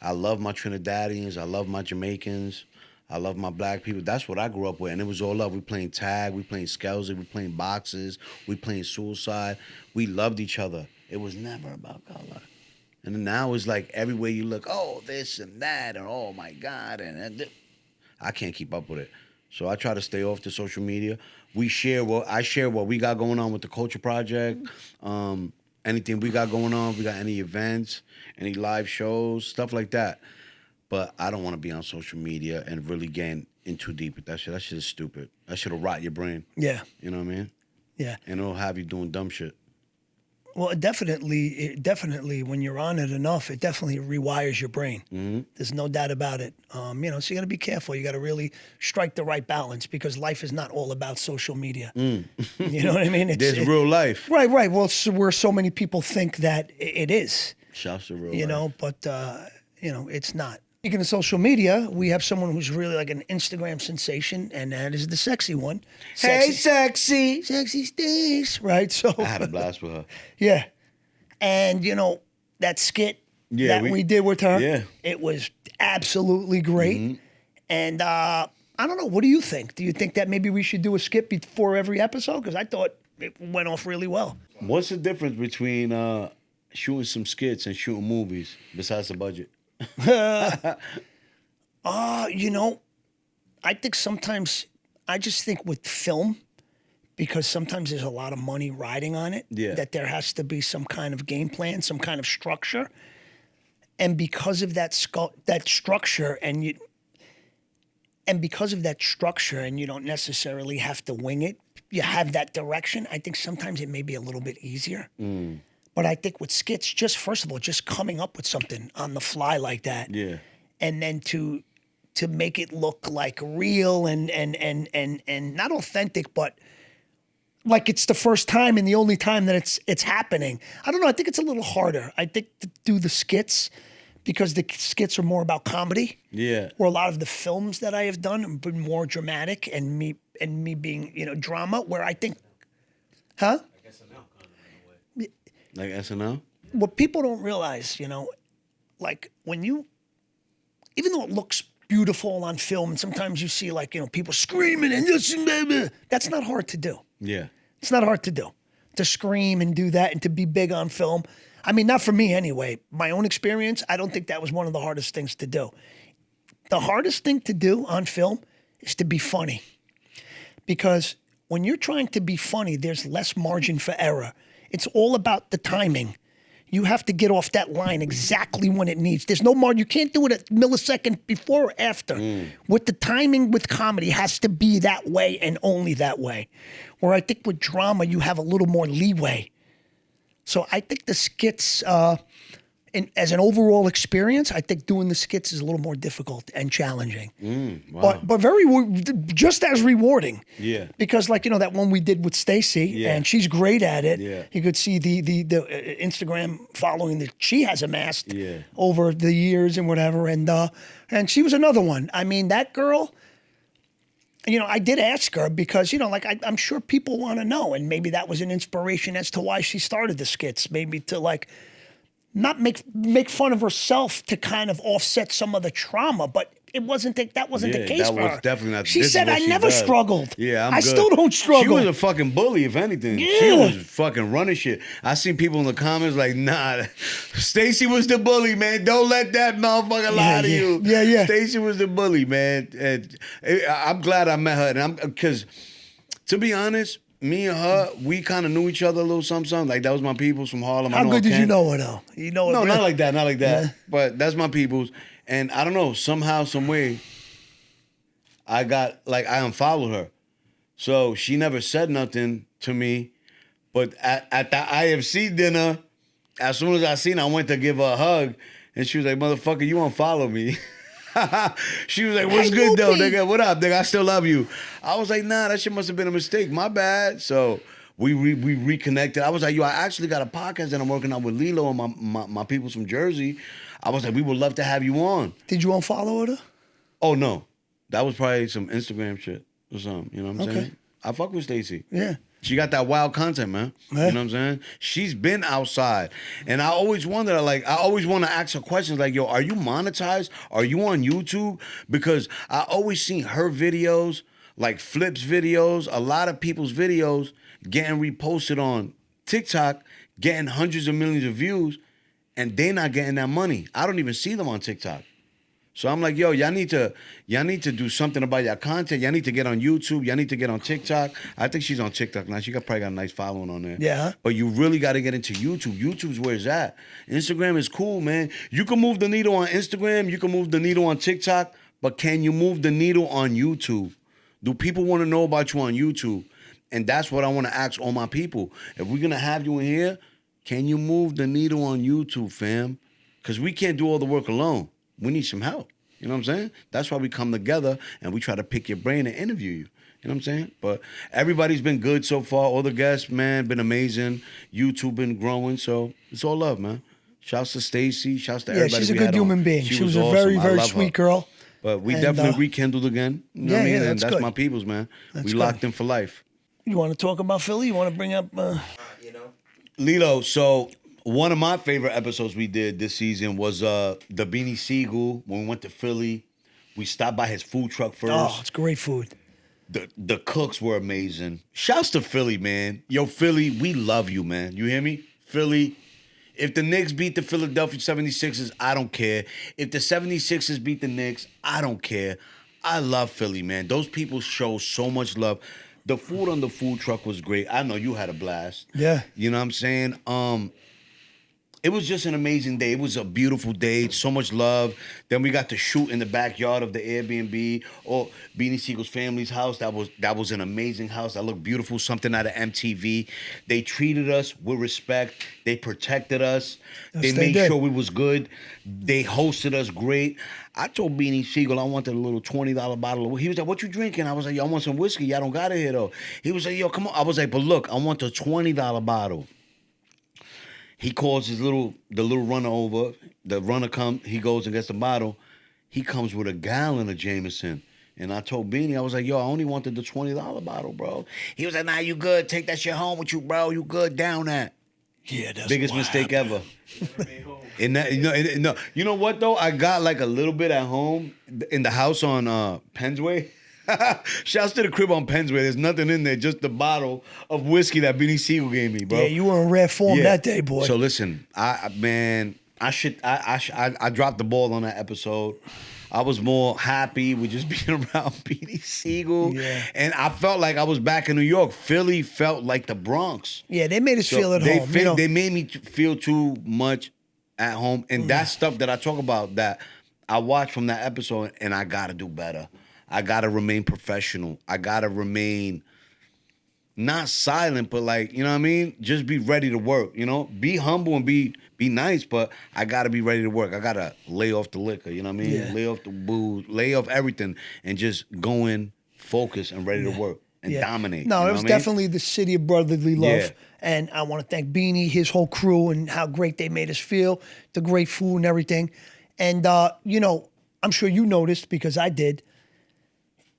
I love my Trinidadians. I love my Jamaicans. I love my black people. That's what I grew up with. And it was all love. We playing tag. We playing Skelzy. We playing boxes. We playing suicide. We loved each other. It was never about color. And then now it's like everywhere you look, oh, this and that, and oh, my God. And I can't keep up with it. So I try to stay off the social media. I share what we got going on with the Culture Project. Anything we got going on, if we got any events, any live shows, stuff like that. But I don't want to be on social media and really get in too deep with that shit. That shit is stupid. That shit'll rot your brain. Yeah. You know what I mean? Yeah. And it'll have you doing dumb shit. Well, it definitely, when you're on it enough, it definitely rewires your brain. Mm-hmm. There's no doubt about it. So you got to be careful. You got to really strike the right balance because life is not all about social media. You know what I mean? There's real life. Right. Well, where so many people think that it is. Shouts to real life. But it's not. Speaking of social media, we have someone who's really like an Instagram sensation, and that is the sexy one. Hey, sexy. Sexy Stace, right? So I had a blast with her. yeah. And, that skit that we did with her, yeah. it was absolutely great. And I don't know, what do you think? Do you think that maybe we should do a skit before every episode? Because I thought it went off really well. What's the difference between shooting some skits and shooting movies besides the budget? I think sometimes, I just think with film, because sometimes there's a lot of money riding on it, that there has to be some kind of game plan, some kind of structure. And because of that structure, and you don't necessarily have to wing it, you have that direction, I think sometimes it may be a little bit easier. But I think with skits, first of all, just coming up with something on the fly like that, and then to make it look like real and not authentic, but like it's the first time and the only time that it's happening. I don't know. I think it's a little harder. I think to do the skits, because the skits are more about comedy. Yeah. Where a lot of the films that I have done have been more dramatic, and me being drama. Where I think, huh? Like SNL? What people don't realize, like even though it looks beautiful on film, and sometimes you see people screaming and this and that, that's not hard to do. Yeah. It's not hard to do. To scream and do that and to be big on film. I mean, not for me anyway. My own experience, I don't think that was one of the hardest things to do. The hardest thing to do on film is to be funny. Because when you're trying to be funny, there's less margin for error. It's all about the timing. You have to get off that line exactly when it needs. There's no margin. You can't do it a millisecond before or after. With the timing with comedy, it has to be that way and only that way. Where I think with drama, you have a little more leeway. So I think the skits, as an overall experience, I think doing the skits is a little more difficult and challenging. Wow. But just as rewarding. Yeah. Because that one we did with Stacy, and she's great at it. Yeah. You could see the Instagram following that she has amassed over the years and whatever. And she was another one. I mean, that girl, I did ask her because, I'm sure people want to know. And maybe that was an inspiration as to why she started the skits. Maybe to not make fun of herself to kind of offset some of the trauma, but that wasn't the case for her. That was definitely not. She said, "I never struggled. Yeah, I still don't struggle." She was a fucking bully, if anything. Yeah. She was fucking running shit. I see people in the comments like, "Nah, Stacy was the bully, man. Don't let that motherfucker lie to you." Yeah. Stacy was the bully, man. And I'm glad I met her, and because to be honest, me and her, we kind of knew each other a little something. Like, that was my peoples from Harlem. How good did you know her, though? No, not like that. Yeah. But that's my peoples. And I don't know, somehow, some way, I unfollowed her. So she never said nothing to me. But at the IFC dinner, as soon as I seen her, I went to give her a hug. And she was like, "Motherfucker, you unfollow me." She was like, what's Hey, good, though, Loopy. nigga? What up, nigga? I still love you. I was like, nah, that shit must have been a mistake. My bad. So we reconnected. I was like, yo, I actually got a podcast that I'm working on with Lillo and my people from Jersey. I was like, we would love to have you on. Did you unfollow her? Oh, no. That was probably some Instagram shit or something. You know what I'm Okay. saying? I fuck with Stacy. Yeah. She got that wild content, man. Yeah. You know what I'm saying? She's been outside. And I always wonder, like, I always want to ask her questions like, yo, are you monetized? Are you on YouTube? Because I always seen her videos, like Flip's videos, a lot of people's videos getting reposted on TikTok, getting hundreds of millions of views, and they not getting that money. I don't even see them on TikTok. So I'm like, yo, y'all need to do something about your content. Y'all need to get on YouTube. Y'all need to get on TikTok. I think she's on TikTok now. Probably got a nice following on there. Yeah. But you really got to get into YouTube. YouTube's where it's at. Instagram is cool, man. You can move the needle on Instagram. You can move the needle on TikTok. But can you move the needle on YouTube? Do people want to know about you on YouTube? And that's what I want to ask all my people. If we're going to have you in here, can you move the needle on YouTube, fam? Because we can't do all the work alone. We need some help. You know what I'm saying? That's why we come together and we try to pick your brain and interview you. You know what I'm saying? But everybody's been good so far. All the guests, man, been amazing. YouTube been growing. So it's all love, man. Shouts to Stacy. Shouts to Yeah, everybody. she's a we good had on. human being. She was a awesome. very, I very love sweet her. girl. But we And, definitely rekindled again. You know what I mean? yeah, And that's that's good. my peoples, man. That's we good. locked in for life. You want to talk about Philly? You want to bring up... You know? Lilo, so one of my favorite episodes we did this season was the Beanie Siegel when we went to Philly. We stopped by his food truck first. Oh, it's great food. The cooks were amazing. Shouts to Philly, man. Yo, Philly, we love you, man. You hear me? Philly, if the Knicks beat the Philadelphia 76ers, I don't care. If the 76ers beat the Knicks, I don't care. I love Philly, man. Those people show so much love. The food on the food truck was great. I know you had a blast. Yeah. You know what I'm saying? It was just an amazing day. It was a beautiful day. So much love. Then we got to shoot in the backyard of the Airbnb or Beanie Siegel's family's house. That was an amazing house. That looked beautiful. Something out of MTV. They treated us with respect. They protected us. Yes, they they made did. sure we was good. They hosted us great. I told Beanie Siegel I wanted a little $20 bottle. He was like, what you drinking? I was like, yo, I want some whiskey. Y'all don't got it here, though. He was like, yo, come on. I was like, but look, I want the $20 bottle. He calls the little runner over. The runner comes, he goes and gets the bottle. He comes with a gallon of Jameson. And I told Beanie, I was like, yo, I only wanted the $20 bottle, bro. He was like, nah, you good. Take that shit home with you, bro. You good down that. Yeah, that's Biggest what mistake happened. ever. And that, no, you know what though? I got like a little bit at home in the house on Pennsway. Shouts to the crib on Pennsway. There's nothing in there, just the bottle of whiskey that Beanie Siegel gave me, bro. Yeah, you were in rare form that day, boy. So listen, I dropped the ball on that episode. I was more happy with just being around Beanie Siegel. Yeah. And I felt like I was back in New York. Philly felt like the Bronx. Yeah, they made us So feel at they home. feel- you know? They made me feel too much at home. And that's stuff that I talk about that I watched from that episode, and I got to do better. I got to remain professional. I got to remain not silent, but like, you know what I mean? Just be ready to work, you know? Be humble and be nice, but I got to be ready to work. I got to lay off the liquor, you know what I mean? Yeah. Lay off the booze, lay off everything, and just go in, focus, and ready to work and dominate. No, you know it was what I mean? definitely the city of brotherly love. Yeah. And I want to thank Beanie, his whole crew, and how great they made us feel, the great food and everything. And, you know, I'm sure you noticed, because I did,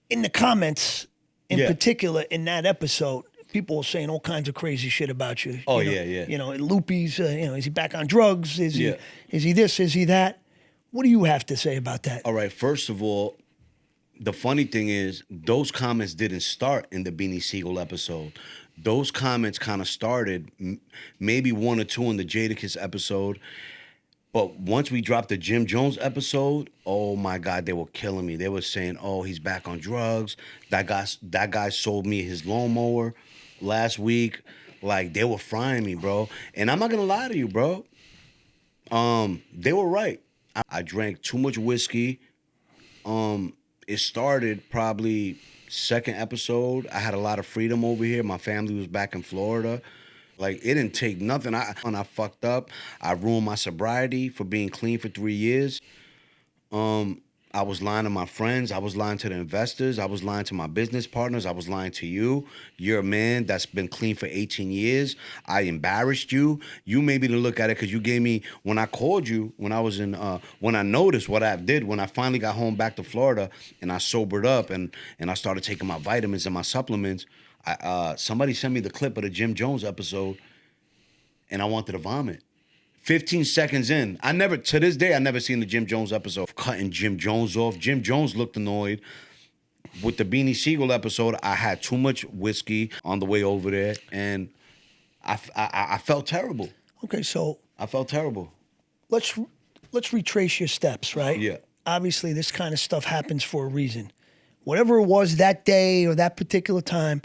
in the comments, in Yeah. particular, in that episode, people were saying all kinds of crazy shit about you. Oh, you know, yeah, yeah. You know, Loopy's, you know, is he back on drugs? Is Yeah. he this? Is he that? What do you have to say about that? All right, first of all, the funny thing is, those comments didn't start in the Beanie Siegel episode. Those comments kind of started maybe one or two in the Jadakiss episode. But once we dropped the Jim Jones episode, oh my God, they were killing me. They were saying, oh, he's back on drugs. That guy sold me his lawnmower last week. Like, they were frying me, bro. And I'm not gonna lie to you, bro. They were right. I drank too much whiskey. It started probably second episode. I had a lot of freedom over here. My family was back in Florida. Like, it didn't take nothing. I fucked up. I ruined my sobriety for being clean for 3 years. I I was lying to my friends. I was lying to the investors. I was lying to my business partners. I was lying to you. You're a man that's been clean for 18 years. I embarrassed you. You made me to look at it because you gave me, when I called you, when I was in, when I noticed what I did, when I finally got home back to Florida and I sobered up and I started taking my vitamins and my supplements, somebody sent me the clip of the Jim Jones episode and I wanted to vomit. 15 seconds in, to this day, I never seen the Jim Jones episode of cutting Jim Jones off. Jim Jones looked annoyed. With the Beanie Siegel episode, I had too much whiskey on the way over there, and I felt terrible. Okay, so I felt terrible. let's retrace your steps, right? Yeah. Obviously, this kind of stuff happens for a reason. Whatever it was that day or that particular time,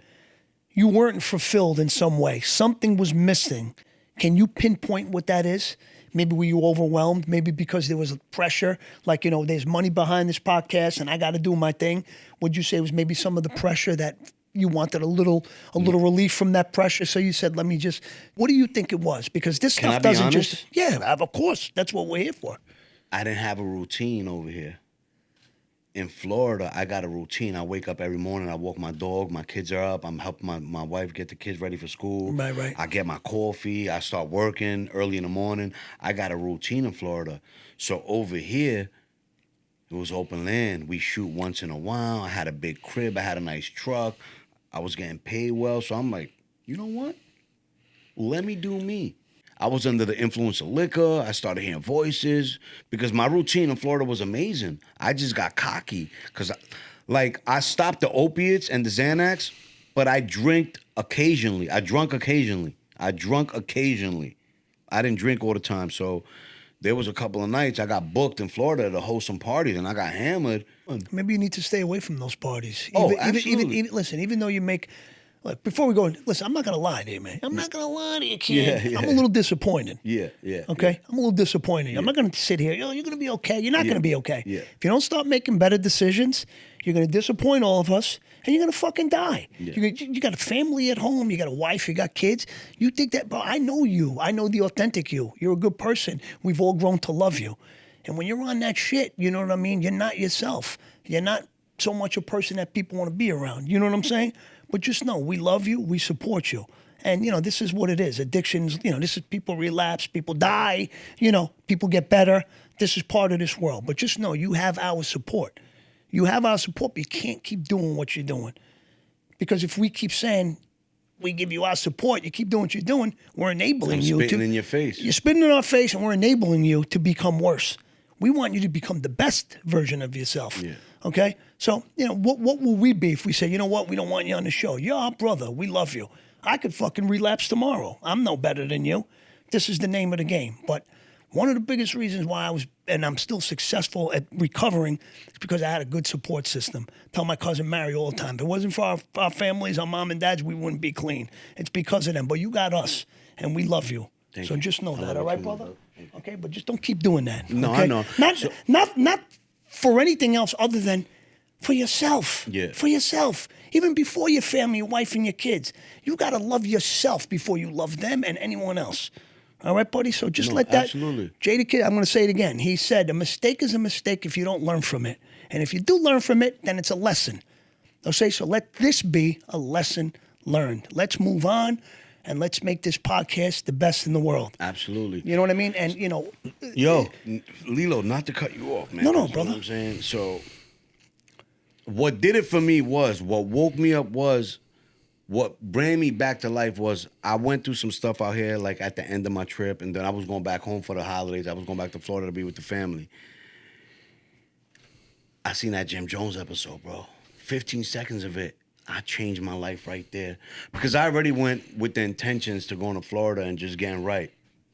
you weren't fulfilled in some way. Something was missing. Can you pinpoint what that is? Maybe were you overwhelmed? Maybe because there was pressure, like, there's money behind this podcast and I got to do my thing. Would you say it was maybe some of the pressure that you wanted a little relief from that pressure? So you said, what do you think it was? Because this Can I stuff be doesn't honest? just, yeah, of course. That's what we're here for. I didn't have a routine over here. In Florida, I got a routine. I wake up every morning. I walk my dog. My kids are up. I'm helping my wife get the kids ready for school. Right. I get my coffee. I start working early in the morning. I got a routine in Florida. So over here, it was open land. We shoot once in a while. I had a big crib. I had a nice truck. I was getting paid well. So I'm like, you know what? Let me do me. I was under the influence of liquor. I started hearing voices because my routine in Florida was amazing. I just got cocky because, I stopped the opiates and the Xanax, but I drank occasionally. I drunk occasionally. I didn't drink all the time. So there was a couple of nights I got booked in Florida to host some parties, and I got hammered. Maybe you need to stay away from those parties. Absolutely. Listen, even though you make... Look, before we go, listen, I'm not going to lie to you, man. I'm not going to lie to you, kid. Yeah. I'm a little disappointed. Yeah. Okay? Yeah. I'm a little disappointed. I'm not going to sit here, you're going to be okay. You're not going to be okay. Yeah. If you don't start making better decisions, you're going to disappoint all of us, and you're going to fucking die. Yeah. You got a family at home. You got a wife. You got kids. You think that, bro, I know you. I know the authentic you. You're a good person. We've all grown to love you. And when you're on that shit, you know what I mean? You're not yourself. You're not so much a person that people want to be around. You know what I'm saying? But just know, we love you, we support you. And, this is what it is. Addictions, this is people relapse, people die, people get better. This is part of this world. But just know, you have our support. You have our support, but you can't keep doing what you're doing. Because if we keep saying, we give you our support, you keep doing what you're doing, we're enabling you to... spitting in your face. You're spitting in our face, and we're enabling you to become worse. We want you to become the best version of yourself. Yeah. Okay? So, what will we be if we say, you know what, we don't want you on the show? You're our brother. We love you. I could fucking relapse tomorrow. I'm no better than you. This is the name of the game. But one of the biggest reasons why I'm still successful at recovering is because I had a good support system. Tell my cousin Mary all the time, if it wasn't for our families, our mom and dads, we wouldn't be clean. It's because of them. But you got us, and we love you. Thank so you. just know I that, love all you right, too, brother? bro. Okay, but just don't keep doing that. No, okay? I know. Not for anything else other than for yourself. Yeah. For yourself. Even before your family, your wife, and your kids. You got to love yourself before you love them and anyone else. All right, buddy? So just let that... Absolutely. Jada Kid, I'm going to say it again. He said, a mistake is a mistake if you don't learn from it. And if you do learn from it, then it's a lesson. Okay, so let this be a lesson learned. Let's move on, and let's make this podcast the best in the world. Absolutely. You know what I mean? And, Yo, Lillo, not to cut you off, man. No, You know brother. what I'm saying? So, what did it for me what woke me up what brought me back to life was I went through some stuff out here, like at the end of my trip, and then I was going back home for the holidays. I was going back to Florida to be with the family. I seen that Jim Jones episode, bro. 15 seconds of it. I changed my life right there. Because I already went with the intentions to going to Florida and just getting right.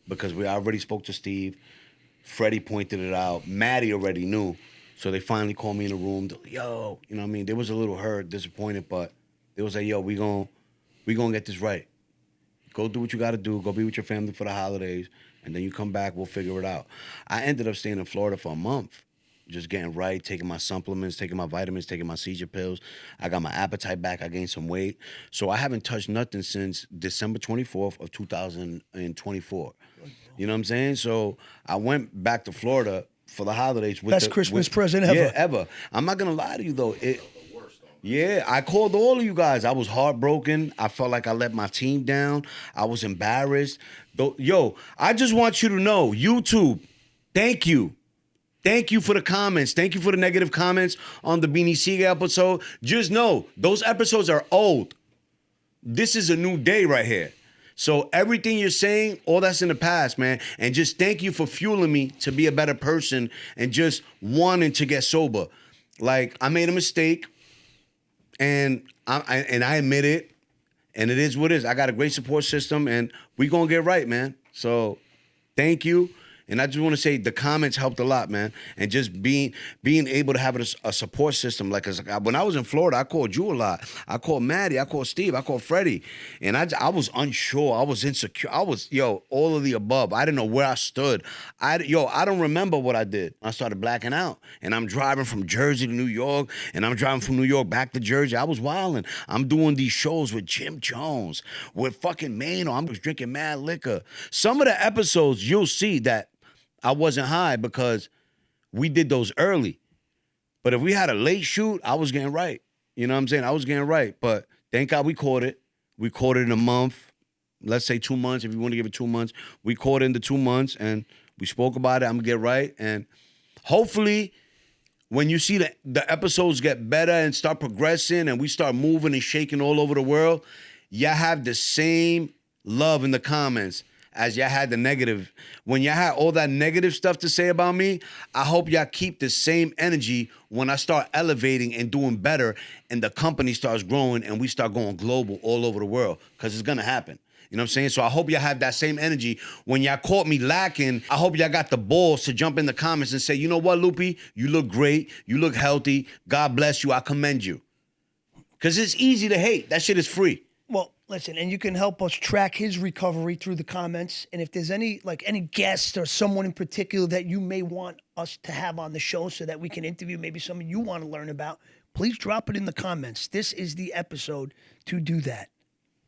Because I already spoke to Steve. Freddie pointed it out. Maddie already knew. So they finally called me in the room. They're like, yo, you know what I mean? They was a little hurt, disappointed, but they was like, yo, we gonna get this right. Go do what you gotta do. Go be with your family for the holidays. And then you come back, we'll figure it out. I ended up staying in Florida for a month. Just getting right, taking my supplements, taking my vitamins, taking my seizure pills. I got my appetite back. I gained some weight. So I haven't touched nothing since December 24th of 2024. You know what I'm saying? So I went back to Florida for the holidays. With Best Christmas present ever. Yeah, ever. I'm not gonna lie to you though. Yeah, I called all of you guys. I was heartbroken. I felt like I let my team down. I was embarrassed. Yo, I just want you to know, YouTube, thank you. Thank you for the comments. Thank you for the negative comments on the Beanie Siegel episode. Just know, those episodes are old. This is a new day right here. So everything you're saying, all that's in the past, man. And just thank you for fueling me to be a better person and just wanting to get sober. Like, I made a mistake. And I admit it, and it is what it is. I got a great support system, and we gonna get right, man. So, thank you. And I just want to say the comments helped a lot, man. And just being able to have a support system. Like, when I was in Florida, I called you a lot. I called Maddie. I called Steve. I called Freddie. And I was unsure. I was insecure. I was, all of the above. I didn't know where I stood. I don't remember what I did. I started blacking out. And I'm driving from Jersey to New York. And I'm driving from New York back to Jersey. I was wilding. I'm doing these shows with Jim Jones, with fucking Mano. I'm just drinking mad liquor. Some of the episodes, you'll see that I wasn't high because we did those early. But if we had a late shoot, I was getting right. You know what I'm saying? I was getting right. But thank God we caught it. We caught it in a month. Let's say 2 months. If you want to give it 2 months. We caught it in the 2 months, and we spoke about it. I'm going to get right. And hopefully, when you see the episodes get better and start progressing and we start moving and shaking all over the world, y'all have the same love in the comments as y'all had the negative. When y'all had all that negative stuff to say about me, I hope y'all keep the same energy when I start elevating and doing better and the company starts growing and we start going global all over the world, because it's going to happen. You know what I'm saying? So I hope y'all have that same energy. When y'all caught me lacking, I hope y'all got the balls to jump in the comments and say, you know what, Loopy? You look great. You look healthy. God bless you. I commend you. Because it's easy to hate. That shit is free. Well, listen, and you can help us track his recovery through the comments. And if there's any guest or someone in particular that you may want us to have on the show so that we can interview, maybe someone you want to learn about, please drop it in the comments. This is the episode to do that.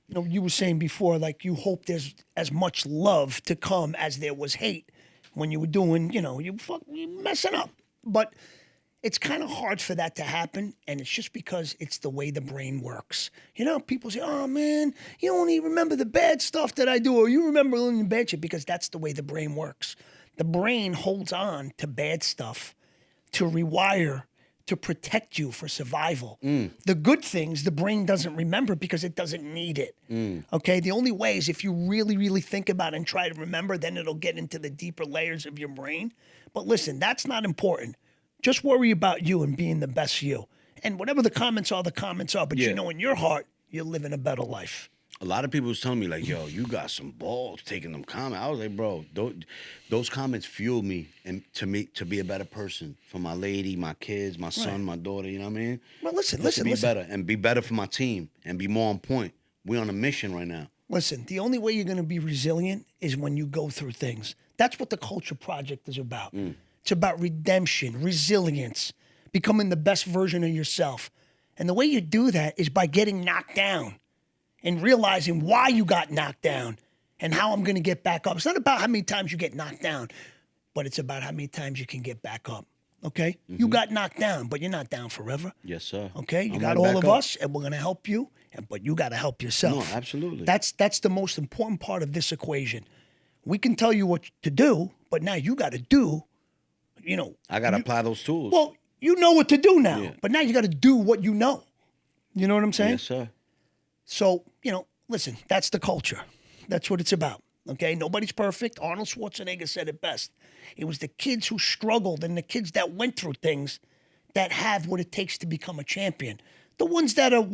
You were saying before, like, you hope there's as much love to come as there was hate when you were doing, you messing up. But it's kind of hard for that to happen, and it's just because it's the way the brain works. People say, oh, man, you don't even remember the bad stuff that I do, or you remember only the bad shit, because that's the way the brain works. The brain holds on to bad stuff to rewire, to protect you for survival. The good things, the brain doesn't remember because it doesn't need it, okay? The only way is if you really, really think about it and try to remember, then it'll get into the deeper layers of your brain. But listen, that's not important. Just worry about you and being the best you. And whatever the comments are, but in your heart, you're living a better life. A lot of people was telling me, like, yo, you got some balls taking them comments. I was like, bro, those comments fueled me and to be a better person for my lady, my kids, my son, my daughter, you know what I mean? Well, listen. Better and be better for my team and be more on point. We're on a mission right now. Listen, the only way you're going to be resilient is when you go through things. That's what the Culture Project is about. It's about redemption, resilience, becoming the best version of yourself. And the way you do that is by getting knocked down and realizing why you got knocked down and how I'm going to get back up. It's not about how many times you get knocked down, but it's about how many times you can get back up. Okay? You got knocked down, but you're not down forever. Yes, sir. Okay? You got all of us, and we're going to help you, but you got to help yourself. No, absolutely. That's the most important part of this equation. We can tell you what to do, but now you got to do. I got to apply those tools. Well, you know what to do now, but now you got to do what you know. You know what I'm saying? Yes, sir. So, listen, that's the culture. That's what it's about, okay? Nobody's perfect. Arnold Schwarzenegger said it best. It was the kids who struggled and the kids that went through things that have what it takes to become a champion. The ones that are,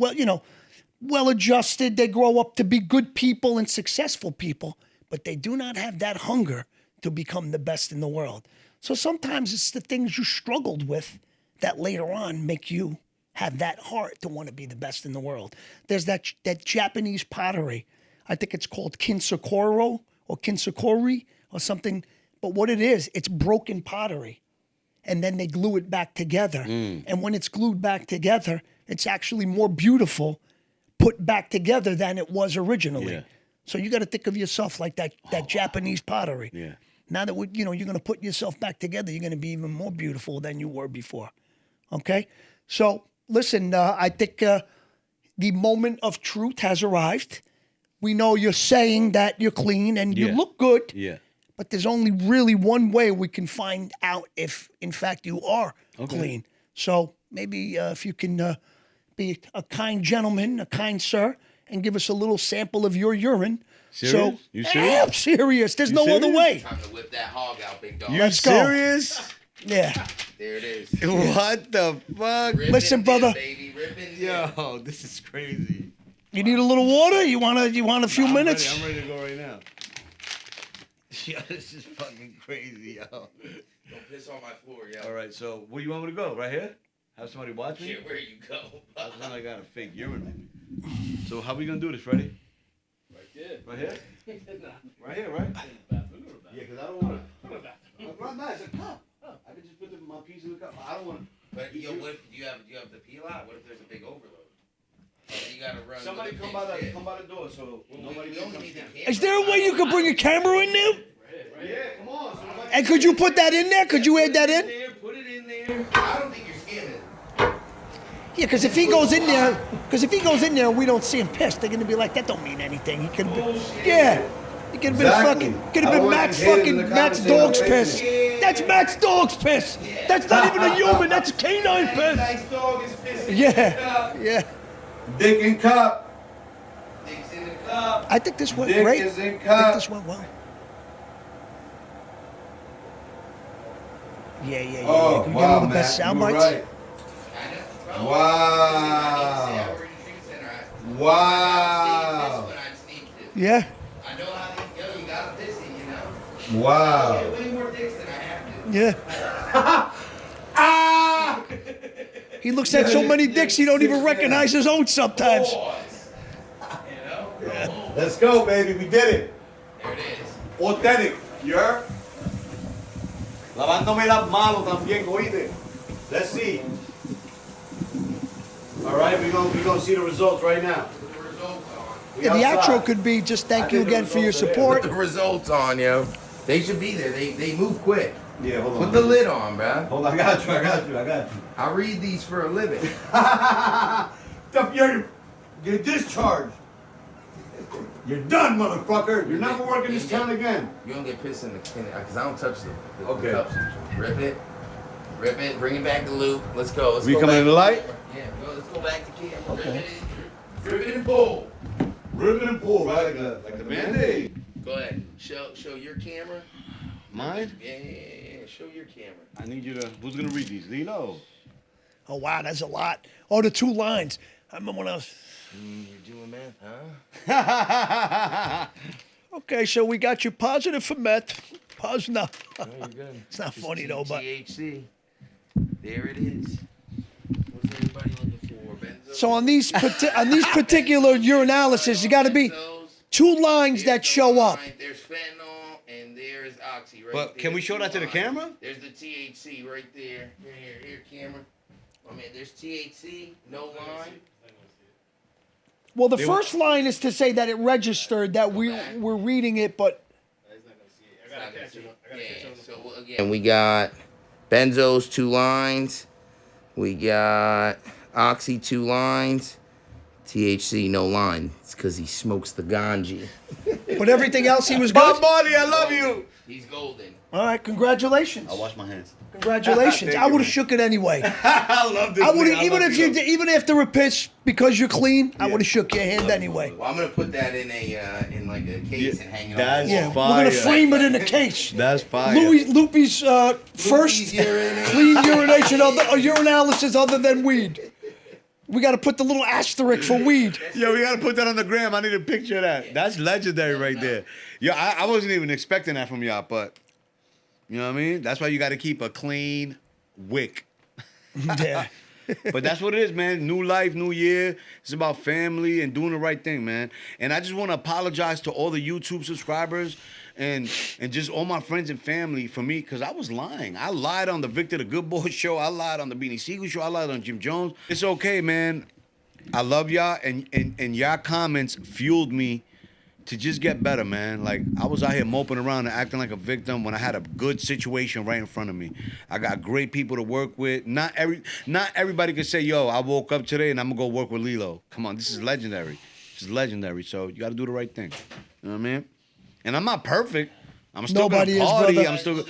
well-adjusted, they grow up to be good people and successful people, but they do not have that hunger to become the best in the world. So sometimes it's the things you struggled with that later on make you have that heart to want to be the best in the world. There's that Japanese pottery. I think it's called kinsakoro or kinsakori or something. But what it is, it's broken pottery. And then they glue it back together. And when it's glued back together, it's actually more beautiful put back together than it was originally. Yeah. So you got to think of yourself like that Japanese pottery. Yeah. Now that you're going to put yourself back together, you're going to be even more beautiful than you were before. Okay? So, listen, I think the moment of truth has arrived. We know you're saying that you're clean and you look good. Yeah. But there's only really one way we can find out if, in fact, you are clean. So maybe if you can be a kind gentleman, a kind sir, and give us a little sample of your urine. Serious? So, You serious? I'm serious. There's no other serious? way. Time to whip that hog out, big dog. You Let's go. serious? Yeah. There it is. What the fuck? Rip Listen, it, brother. Baby. Rip it, Yo, this is crazy. You need a little water? You want a few minutes? I'm ready to go right now. Yo, this is fucking crazy, yo. Don't piss on my floor, yo. All right, so where you want me to go? Right here? Have somebody watch me? Shit, where you go? I sound like I got a fake urine. So how we gonna do this? Ready? Right there. Right here? Right here, right? Yeah, because I don't want to. Right now, it's a cup. I can just put my piece in the cup. I don't want to. But yo, what if do you have to peel out? What if there's a big overload? And you gotta run. Somebody with come by the door so nobody we can only come need the stand. camera. Is there a way you could bring a camera in there? Yeah, come on. So nobody And could you put that in there? Could you add that in? Put it in there. I don't think you're scamming. Yeah, because if he goes in there, and we don't see him pissed, they're gonna be like, that don't mean anything. He could have been, yeah. He could have been Exactly. fucking, could have I been wasn't Matt's hating fucking, the Matt's conversation dog's I'm piss. making. That's Matt's dog's piss. That's not even a human. That's a canine piss. Nice dog is pissing. Yeah. Dick and cup. Dick's in the cup. I think this went Dick great. is in I think cup. this went well. Yeah. Oh, Can we get all wow, the best Matt, sound you were bites? right. Wow. Wow. Yeah. I know how yo, you gotta piss it, you know? Wow. I get way more dicks than I have to. Yeah. Ah! He looks at so many dicks he don't even recognize his own sometimes. Boys. You know? Let's go, baby. We did it. There it is. Authentic. You heard? Lavándome las manos también, oíste. Let's see. All right, we're gonna see the results right now. Put the results on. Yeah, the outro could be just thank you again for your support. Put the results on, yo. They should be there. They move quick. Yeah, hold on. Put the lid on, bruh. Hold on, I got you. I read these for a living. You're discharged. You're done, motherfucker. You're never working this town again. You don't get pissed in the because I don't touch the Okay. cups. Rip it, bring it back to loop. Let's go. Let's We go coming back in the to light? camera. Yeah, go. Let's go back to camera. Okay. Rip it and pull. Ribbon and pull, right? Like the Band-Aid. Go ahead. Show your camera. Mine? Yeah. Show your camera. I need you to. Who's gonna read these? Lillo. Oh wow, that's a lot. Oh, the 2 lines. I remember when I was. You're doing math, huh? Okay, so we got you positive for meth. Positive. No, No, you're good. it's not Just funny though, but. THC. There it is. What's everybody looking for? Benzo? So on these particular urinalysis, you got to be 2 lines that show up. There's fentanyl and there's oxy right But there. can we show that to the 2 lines. camera? There's the THC right there. Here, camera. I mean, there's THC, no line. Well, the first line is to say that it registered that we're reading it, but So again, we got benzos 2 lines. We got oxy 2 lines. THC no line. It's because he smokes the ganji. but everything else he was Bob good. Marley, I love you. He's golden. All right, congratulations. I'll wash my hands. Congratulations. Thank I you, would have man. shook it anyway. I love this. I would thing. have even love if you you did, even after a piss because you're clean. I Yeah. would have shook your hand anyway. Well, I'm gonna put that in in like a case and hang it That's on. Yeah, fire. we're gonna frame it in a case. That's fire. Loopy's first clean urination urinalysis other than weed. We got to put the little asterisk for weed. Yo, we gotta put that on the gram. I need a picture of that. That's legendary right there. Yo, I wasn't even expecting that from y'all, but you know what I mean? That's why you gotta keep a clean wick. Yeah. But that's what it is, man. New life, new year. It's about family and doing the right thing, man. And I just want to apologize to all the YouTube subscribers and just all my friends and family for me, because I was lying. I lied on the Victor the Good Boy show. I lied on the Beanie Siegel show. I lied on Jim Jones. It's okay, man. I love y'all, and y'all comments fueled me to just get better, man. Like, I was out here moping around and acting like a victim when I had a good situation right in front of me. I got great people to work with. Not everybody can say, yo, I woke up today and I'm gonna go work with Lillo. Come on, this is legendary. This is legendary. So you gotta do the right thing. You know what I mean? And I'm not perfect. I'm still Nobody gonna is, party. brother.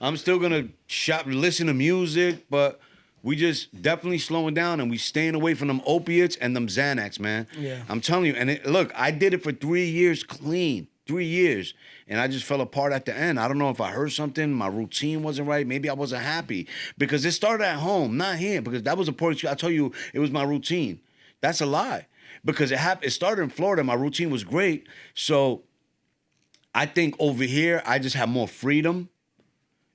I'm still gonna shop, listen to music, but we just definitely slowing down and we staying away from them opiates and them Xanax, man. Yeah. I'm telling you. And look, I did it for 3 years clean, 3 years. And I just fell apart at the end. I don't know if I heard something, my routine wasn't right. Maybe I wasn't happy because it started at home, not here, because that was a part. I told you it was my routine. That's a lie because it started in Florida. My routine was great. So I think over here, I just have more freedom.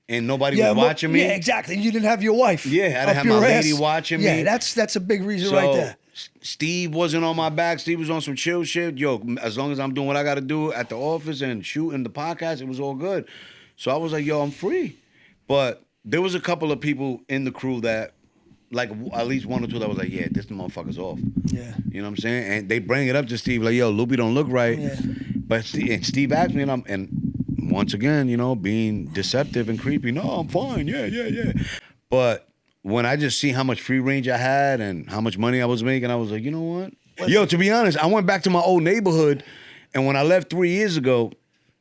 And nobody was watching me. Yeah, exactly. You didn't have your wife. Yeah, I didn't have my lady watching me. Yeah, that's a big reason right there. Steve wasn't on my back. Steve was on some chill shit. Yo, as long as I'm doing what I got to do at the office and shooting the podcast, it was all good. So I was like, yo, I'm free. But there was a couple of people in the crew that, like at least one or two that was like, yeah, this motherfucker's off. Yeah. You know what I'm saying? And they bring it up to Steve like, yo, Loopy don't look right. Yeah. But Steve asked me, and once again, you know, being deceptive and creepy. No, I'm fine. Yeah. But when I just see how much free range I had and how much money I was making, I was like, you know what? Yo, to be honest, I went back to my old neighborhood, and when I left 3 years ago,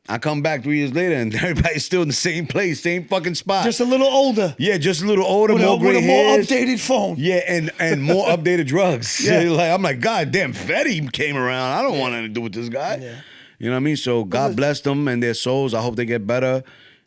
I come back 3 years later, and everybody's still in the same place, same fucking spot. Just a little older. Yeah, just a little older, With more gray a more hairs. updated phone. Yeah, and more updated drugs. Yeah. Like, I'm like, God damn, Fetty came around. I don't want anything to do with this guy. Yeah. You know what I mean? So God bless them and their souls. I hope they get better.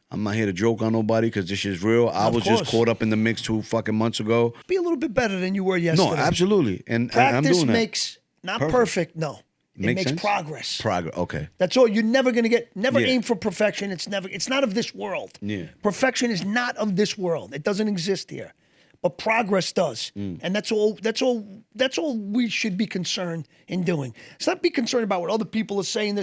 I'm not here to joke on nobody because this shit's real. I was just caught up in the mix 2 fucking months ago. Be a little bit better than you were yesterday. No, absolutely. And I'm Practice doing that. makes, not perfect, no. It Makes makes sense? progress. Progress, okay. That's all. You're never gonna get. Never Yeah. aim for perfection. It's not of this world. Yeah. Perfection is not of this world. It doesn't exist here. But progress does, and that's all. That's all we should be concerned in doing. It's not be concerned about what other people are saying.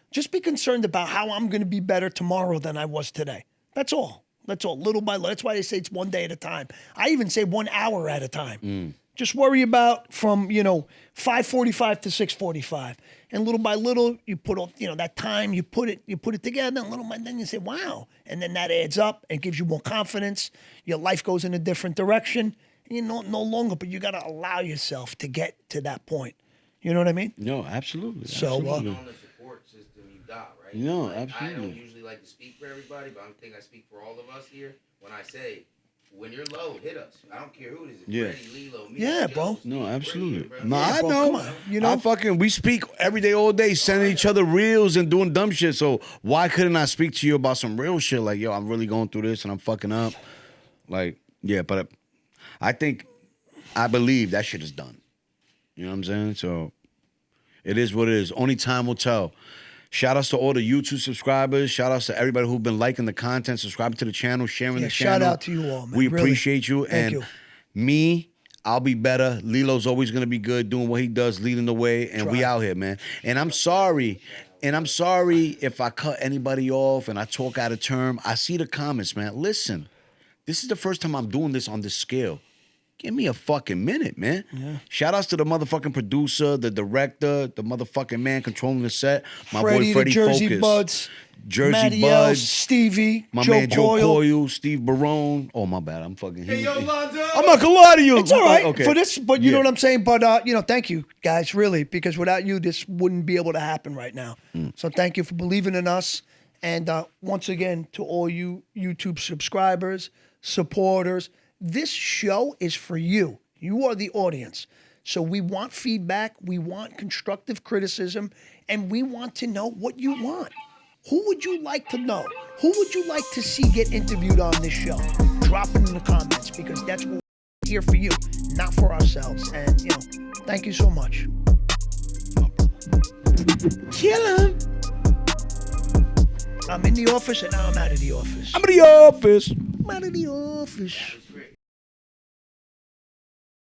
Just be concerned about how I'm going to be better tomorrow than I was today. That's all. That's all. Little by little. That's why they say it's one day at a time. I even say 1 hour at a time. Just worry about from 5:45 to 6:45, and little by little you put all that time. You put it together, and little by then you say, wow, and then that adds up and gives you more confidence. Your life goes in a different direction. And you no longer, but you got to allow yourself to get to that point. You know what I mean? No, absolutely. So, absolutely. On the support system you got, right? No, Like, absolutely. I don't usually like to speak for everybody, but I think I speak for all of us here when I say, when you're low, hit us. I don't care who it is. It's Yeah. Freddie, Lillo, me, Yeah, Joe, bro. Steve, No, we're absolutely. here, bro. No, I bro, know. come on, you know? We speak every day, all day, sending each other reels and doing dumb shit. So why couldn't I speak to you about some real shit? Like, yo, I'm really going through this and I'm fucking up. Like, yeah, but I believe that shit is done. You know what I'm saying? So it is what it is. Only time will tell. Shout outs to all the YouTube subscribers. Shout outs to everybody who've been liking the content, subscribing to the channel, sharing the channel. Shout out to you all, man. We Really. appreciate you. Thank and you. me, I'll be better. Lillo's always gonna be good, doing what he does, leading the way, and we out here, man. And I'm sorry if I cut anybody off and I talk out of term. I see the comments, man. Listen, this is the first time I'm doing this on this scale. Give me a fucking minute, man. Yeah. Shout outs to the motherfucking producer, the director, the motherfucking man controlling the set. My Freddie, boy Freddie the Jersey Focus. Buds, Jersey Matty Buds. L, Stevie, My Joe man Joe Coyle. Coyle, Steve Barone. Oh, my bad. I'm fucking Hey, yo, Lonzo! I'm not gonna lie to you. It's all right Okay. for this, but you know Yeah. what I'm saying? But, thank you, guys, really, because without you, this wouldn't be able to happen right now. So thank you for believing in us. And once again, to all you YouTube subscribers, supporters, this show is for you. You are the audience. So we want feedback, we want constructive criticism, and we want to know what you want. Who would you like to know? Who would you like to see get interviewed on this show? Drop it in the comments because that's what we're here for you, not for ourselves. And, thank you so much. Kill him. I'm in the office and now I'm out of the office. I'm in the office. I'm out of the office.